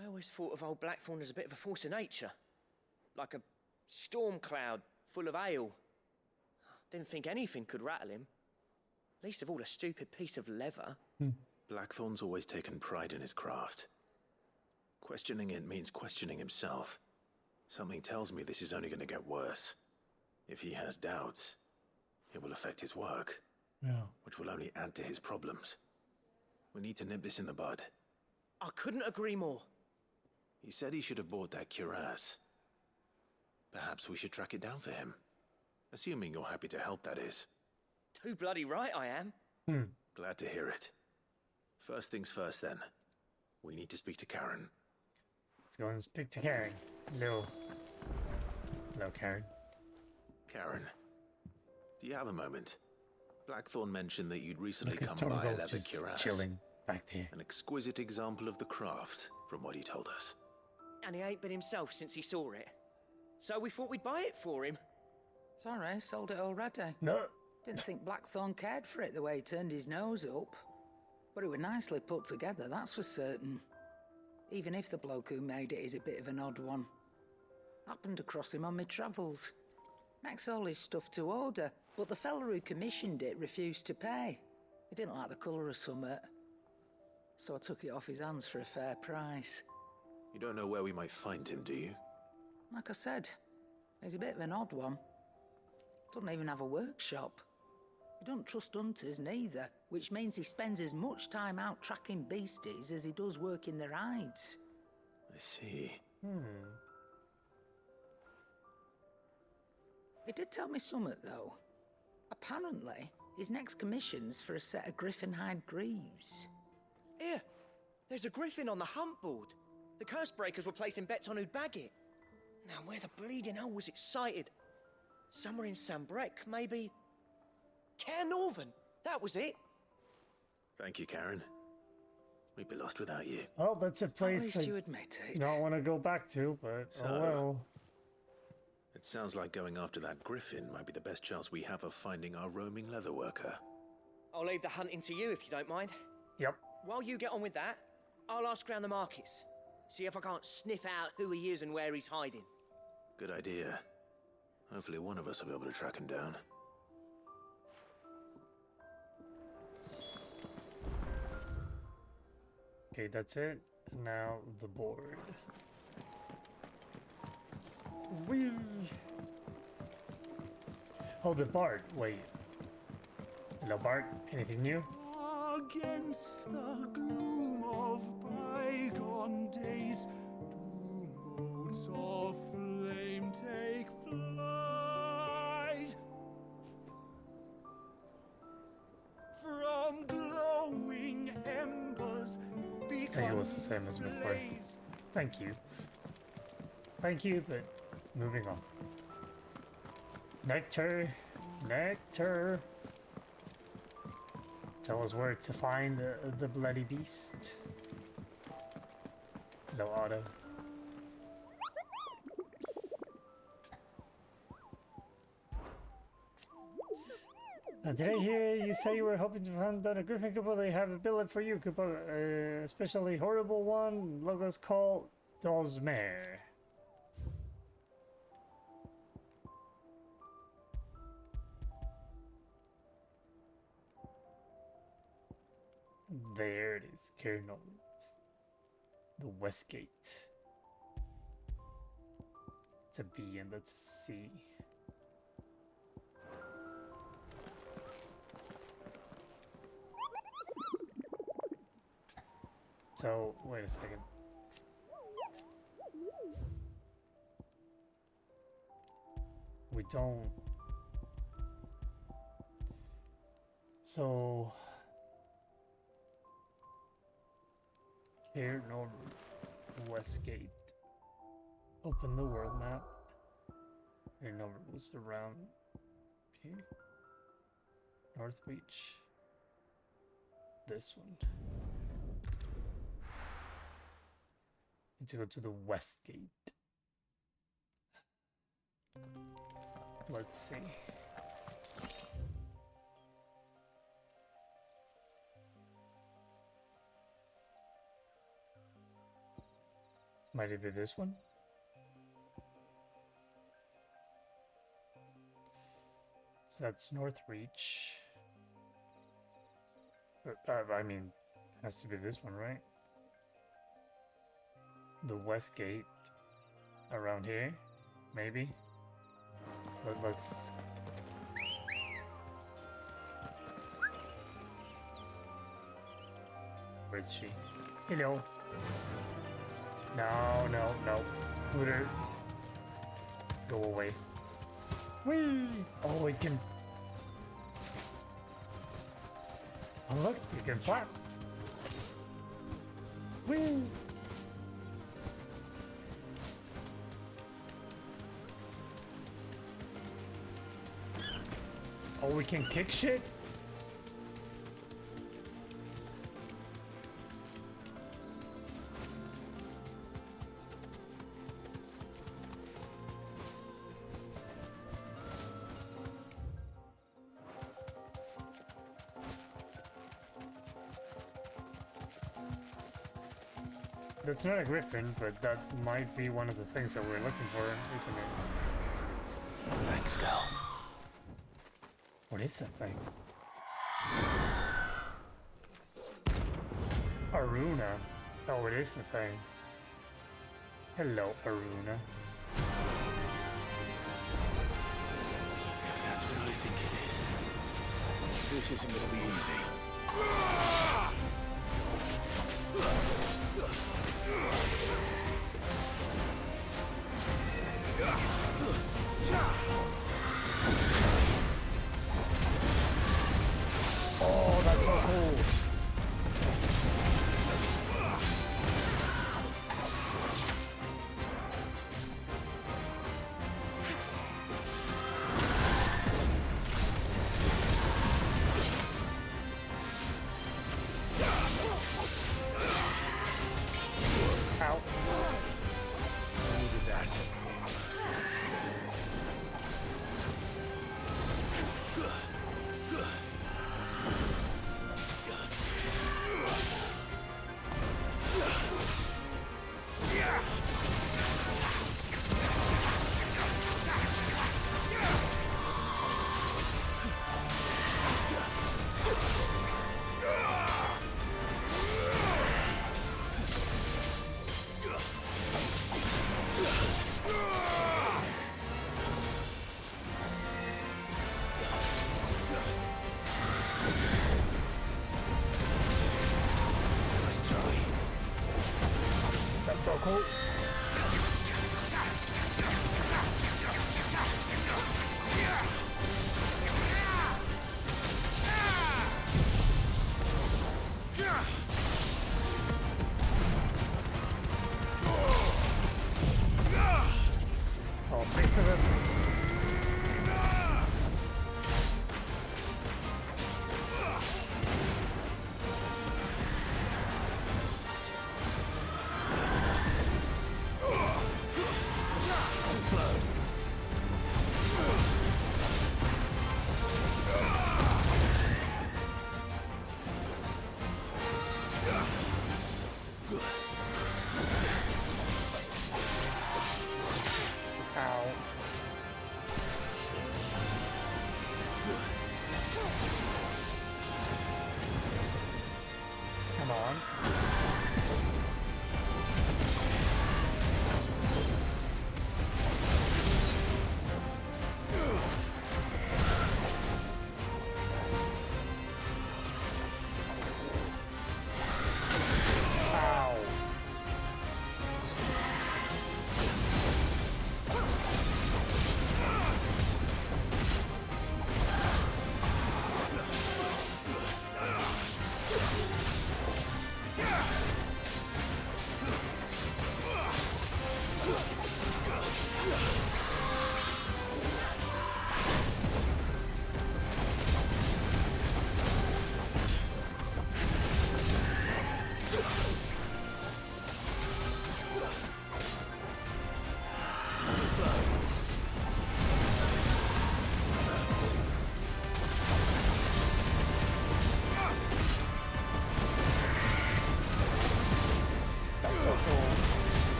I always thought of old Blackthorn as a bit of a force of nature. Like a storm cloud full of hail. Didn't think anything could rattle him. Least of all a stupid piece of leather. Blackthorn's always taken pride in his craft. Questioning it means questioning himself. Something tells me this is only going to get worse. If he has doubts, it will affect his work. Yeah. Which will only add to his problems. We need to nip this in the bud. I couldn't agree more. He said he should have bought that cuirass. Perhaps we should track it down for him. Assuming you're happy to help, that is. Too bloody right I am. Glad to hear it. First things first, then. We need to speak to Karen. Let's go and speak to Karen. Hello. Hello, Karen. Karen, do you have a moment? Blackthorn mentioned that you'd recently Look at come by a Torgo leather just cuirass. chilling back there. An exquisite example of the craft, from what he told us. And he ain't been himself since he saw it. So we thought we'd buy it for him. Sorry, sold it already. No. Didn't think Blackthorn cared for it the way he turned his nose up. But it was nicely put together, that's for certain. Even if the bloke who made it is a bit of an odd one. Happened across him on my travels. Makes all his stuff to order, but the fella who commissioned it refused to pay. He didn't like the colour of summit. So I took it off his hands for a fair price. You don't know where we might find him, do you? Like I said, he's a bit of an odd one. Doesn't even have a workshop. He don't trust hunters neither, which means he spends as much time out tracking beasties as he does working their hides. I see. He did tell me something, though. Apparently, his next commission's for a set of griffin hide greaves. Here, there's a griffin on the hunt board. The curse breakers were placing bets on who'd bag it. Now, where the bleeding hell was it sighted? Somewhere in Sambrec, maybe? Care Northern, that was it. Thank you, Karen. We'd be lost without you. Oh, that's a place least you admit it. don't want to go back to, but So, oh well. It sounds like going after that griffin might be the best chance we have of finding our roaming leather worker. I'll leave the hunting to you if you don't mind. Yep. While you get on with that, I'll ask around the markets. See if I can't sniff out who he is and where he's hiding. Good idea. Hopefully one of us will be able to track him down. Okay, that's it. Now the board. Whee! Oh, the Bard. Wait. Hello, Bard. Anything new? Against the gloom of bygone days, do motes of flame take flight. I think it was the same as before. Thank you. Thank you, but moving on. Nectar. Nectar. Tell us where to find the bloody beast. No auto. Did I hear you say you were hoping to find a Griffin couple? They have a billet for you, couple, especially horrible one. Logo's called Dosmere. There it is, Colonel. The West Gate. It's a B and that's a C. So, wait a second. We don't... So... Here, no, Westgate. Open the world map. Here, no rules around here. North Beach. This one. Need to go to the Westgate. Let's see. Might it be this one? So that's North Reach. I mean, has to be this one, right? The West Gate around here, maybe. Let's. Where is she? Hello. No, no, no. Scooter. Go away. Whee! Oh, we can. Oh, look, you can flap. Whee! Oh, we can kick shit? That's not a griffin, but that might be one of the things that we're looking for, isn't it? Thanks, girl. What is that thing? Aruna. Oh, it is the thing. Hello, Aruna. If that's what I think it is, this isn't gonna be easy. Oh, that's so cool. Ow. I needed that. That's so cool.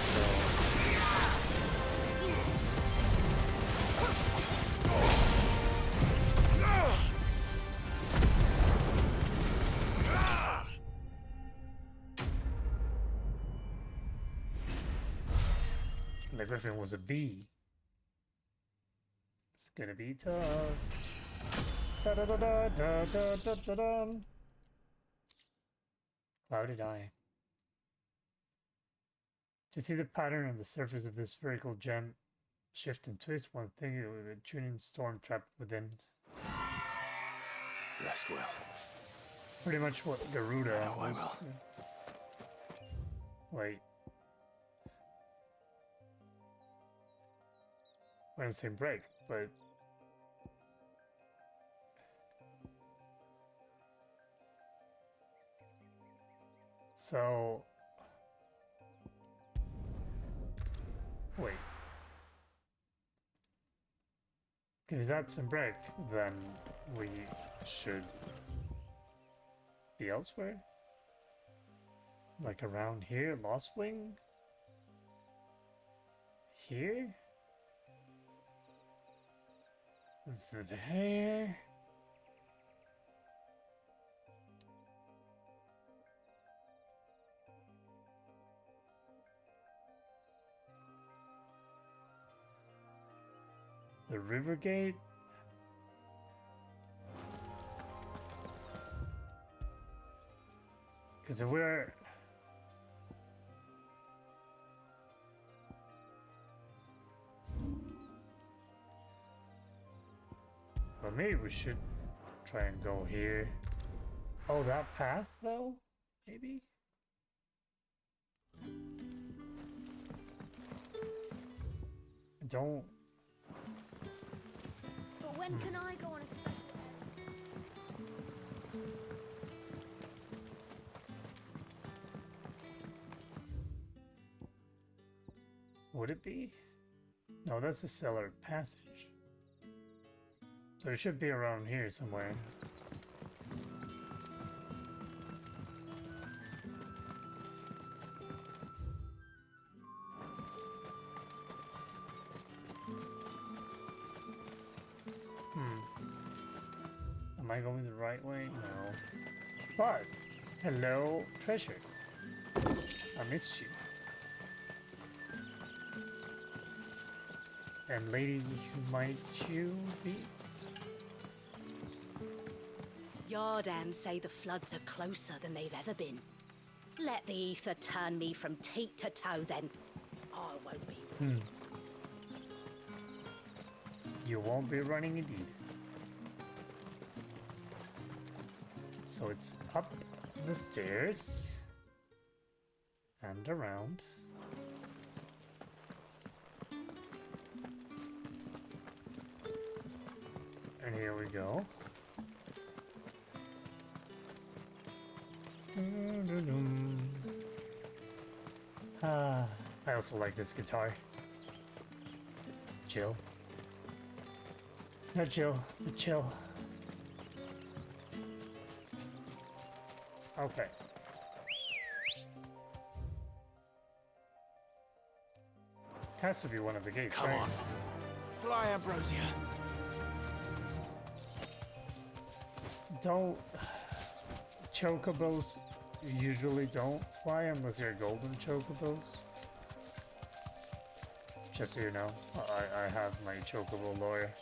break though. The griffin was a bee. It's gonna be tough. Da da da da da da da da da. Clouded eye. To see the pattern on the surface of this spherical gem shift and twist, one thing it would be a tuning storm trapped within. Rest well. Pretty much what Garuda was. Wait. I didn't say break, but so wait. If that's a break, then we should be elsewhere? Like around here, Lost Wing? Here? There? The river gate? Because we're... Well, maybe we should try and go here. Oh, that path, though? Maybe? Don't... But when can I go on a special? Would it be? No, that's a cellar passage. So it should be around here somewhere. Am I going the right way? No. But, hello, treasure. I missed you. And lady, who might you be? Yardan say the floods are closer than they've ever been. Let the ether turn me from teat to toe, then. I won't be. You won't be running indeed. So it's up the stairs and around. And here we go. I also like this guitar. It's chill. Not chill, but chill. Okay. Has to be one of the gates, Come right? on. Fly, Ambrosia. Don't... Chocobos usually don't fly unless they're golden chocobos. Just so you know, I have my chocobo lawyer.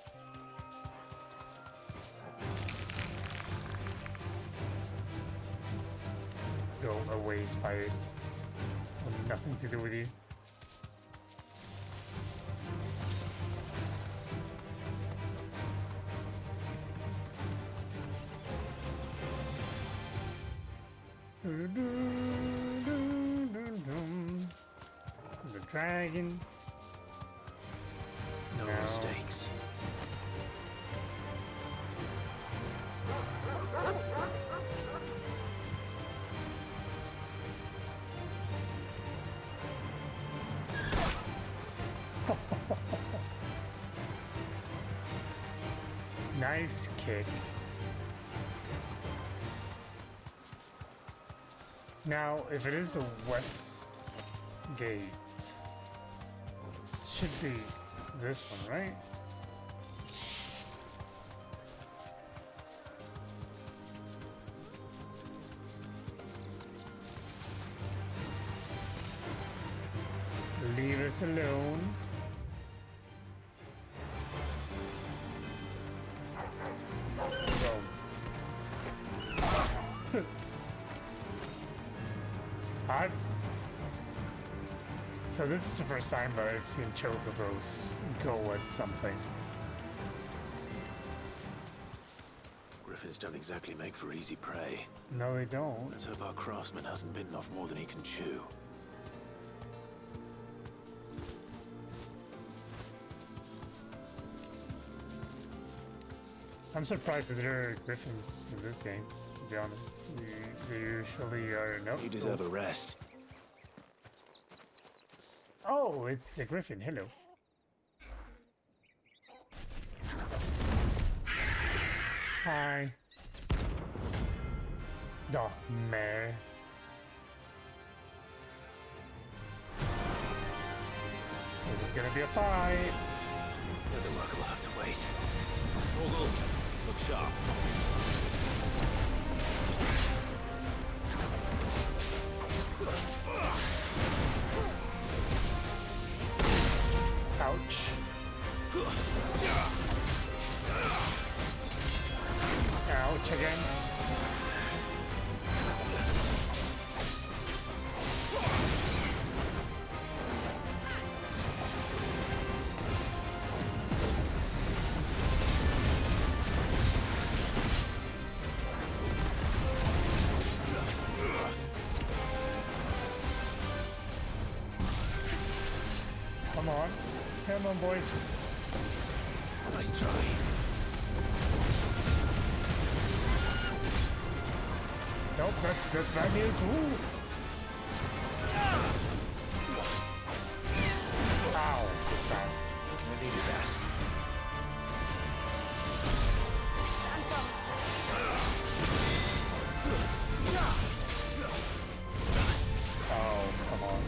Go away, spiders. Have nothing to do with you. The dragon. No mistakes. Nice kick. Now, if it is a west gate, should be this one, right? Leave us alone. So this is the first time that I've seen chocobos go at something. Griffins don't exactly make for easy prey. No, they don't. Let's hope our craftsman hasn't bitten off more than he can chew. I'm surprised that there are griffins in this game, to be honest. They usually are not. You deserve a rest. Oh, it's the griffin. Hello. Hi. Doth mare. This is gonna be a fight. The other work will have to wait. Look sharp. Ouch. Ouch again. Come on, boys. Nice try. Nope, that's my mute. Ooh. Ow, that's fast. I needed that. Oh, come on.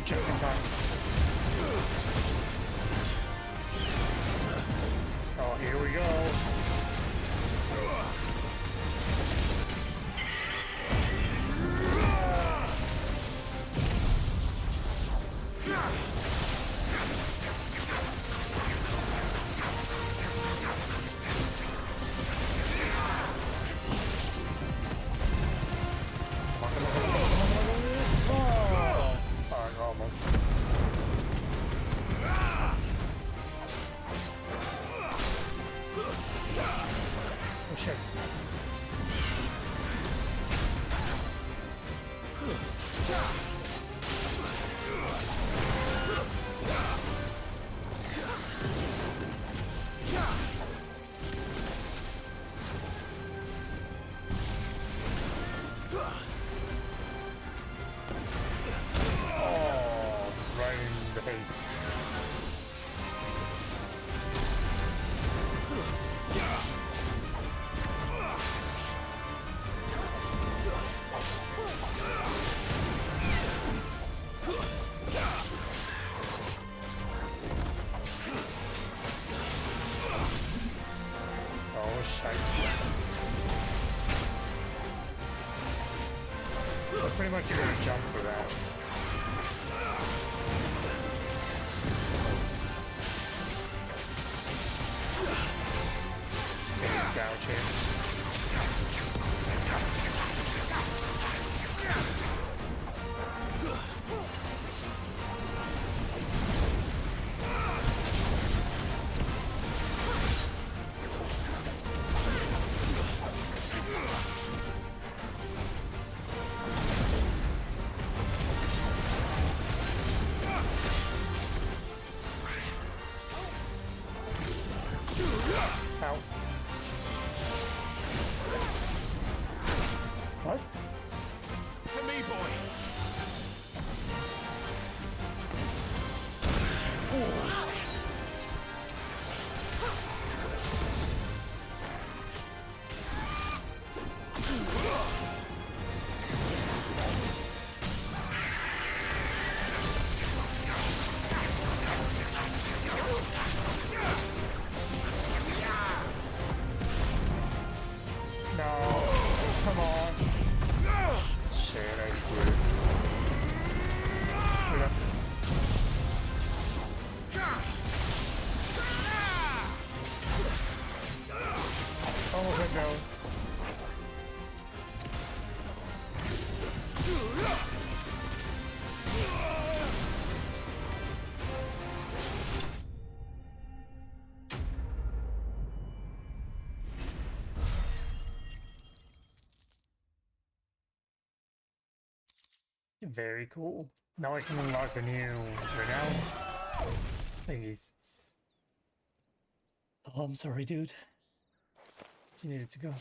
Just in time. Oh, here we go. So pretty much you're gonna jump for that. gouge here. Ow. What? To me, boy. No, come on. Shit, I screwed. Wait up. Almost let go. Very cool. Now I can unlock a new renown thingies. Oh, I'm sorry, dude. You needed to go.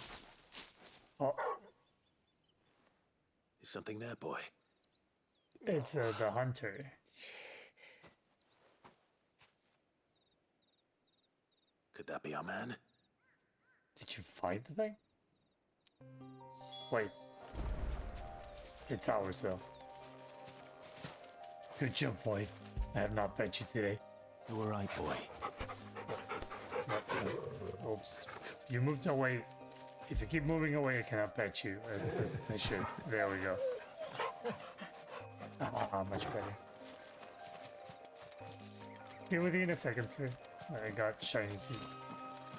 Oh, Is something there, boy? it's the hunter. Could that be our man? Did you find the thing? Wait. It's ours, though. Good job, boy. I have not bet you today. You were right, boy. Oops. You moved away. If you keep moving away, I cannot bet you. As I should. There we go. Ah, much better. Be with you in a second, sir. I got shiny to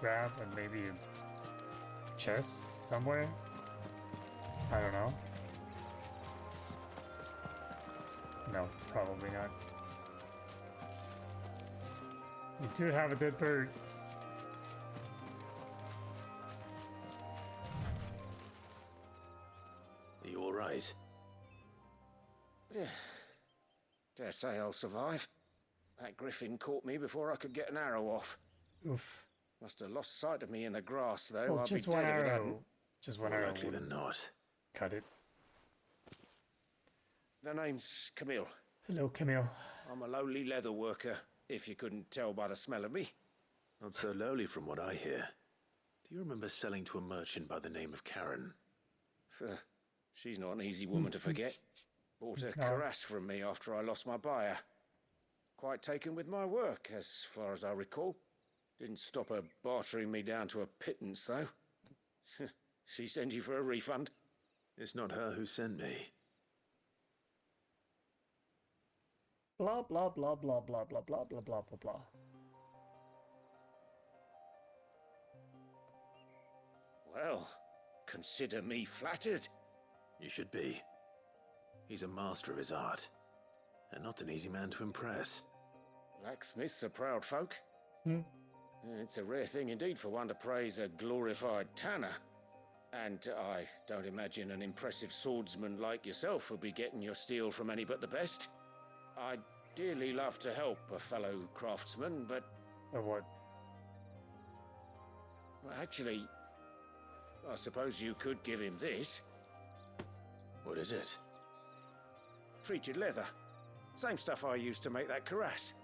grab and maybe a chest somewhere. I don't know. No, probably not. You do have a dead bird. Are you alright? Dare say I'll survive. That griffin caught me before I could get an arrow off. Oof. Must have lost sight of me in the grass, though. Well, I'd just be one dead if it arrow. hadn't. Just one More arrow. likely than not. Cut it. The name's Camille. Hello, Camille. I'm a lowly leather worker, if you couldn't tell by the smell of me. Not so lowly from what I hear. Do you remember selling to a merchant by the name of Karen? She's not an easy woman to forget. Bought a cuirass from me after I lost my buyer. Quite taken with my work, as far as I recall. Didn't stop her bartering me down to a pittance, though. She sent you for a refund? It's not her who sent me. Blah blah blah blah blah blah blah blah blah blah blah. Well, consider me flattered. You should be. He's a master of his art, and not an easy man to impress. Blacksmiths are proud folk. Hmm. It's a rare thing indeed for one to praise a glorified tanner. And I don't imagine an impressive swordsman like yourself would be getting your steel from any but the best. I'd dearly love to help a fellow craftsman, but... What? Well, actually, I suppose you could give him this. What is it? Treated leather. Same stuff I used to make that cuirass.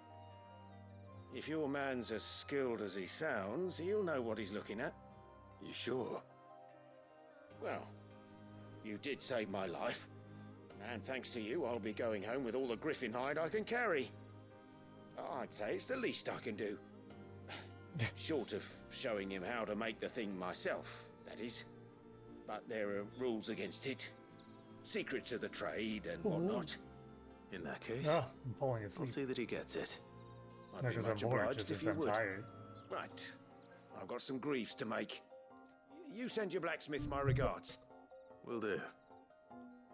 If your man's as skilled as he sounds, he'll know what he's looking at. You sure? Well, you did save my life. And thanks to you, I'll be going home with all the griffin hide I can carry. I'd say it's the least I can do. Short of showing him how to make the thing myself, that is. But there are rules against it. Secrets of the trade and whatnot. In that case, I'm falling asleep. I'll see that he gets it. I'd be Because much I'm bored, obliged just if as you I'm would. tired. Right. I've got some griefs to make. You send your blacksmith my regards. Will do.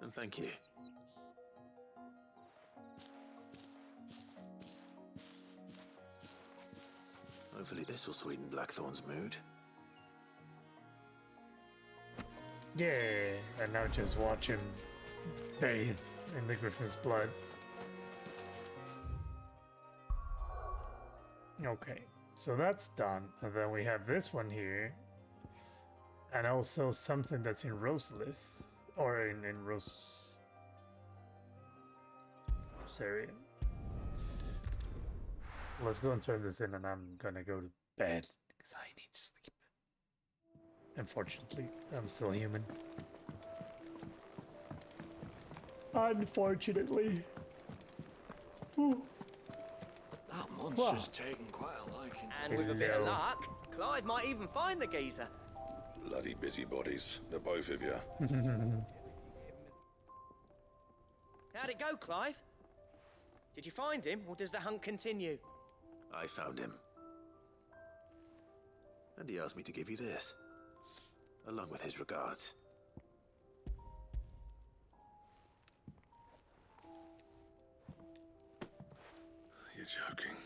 And thank you. Hopefully this will sweeten Blackthorn's mood. Yeah, and now just watch him bathe in the griffin's blood. Okay, so that's done. And then we have this one here. And also something that's in Roselith. Or in Rosarian. Let's go and turn this in, and I'm gonna go to bed because I need sleep. Unfortunately, I'm still human. Unfortunately. Ooh. That monster's taken quite a liking to And with a bit of luck, Clive might even find the geezer. Bloody busybodies, the both of you. How'd it go, Clive? Did you find him, or does the hunt continue? I found him. And he asked me to give you this, along with his regards. You're joking.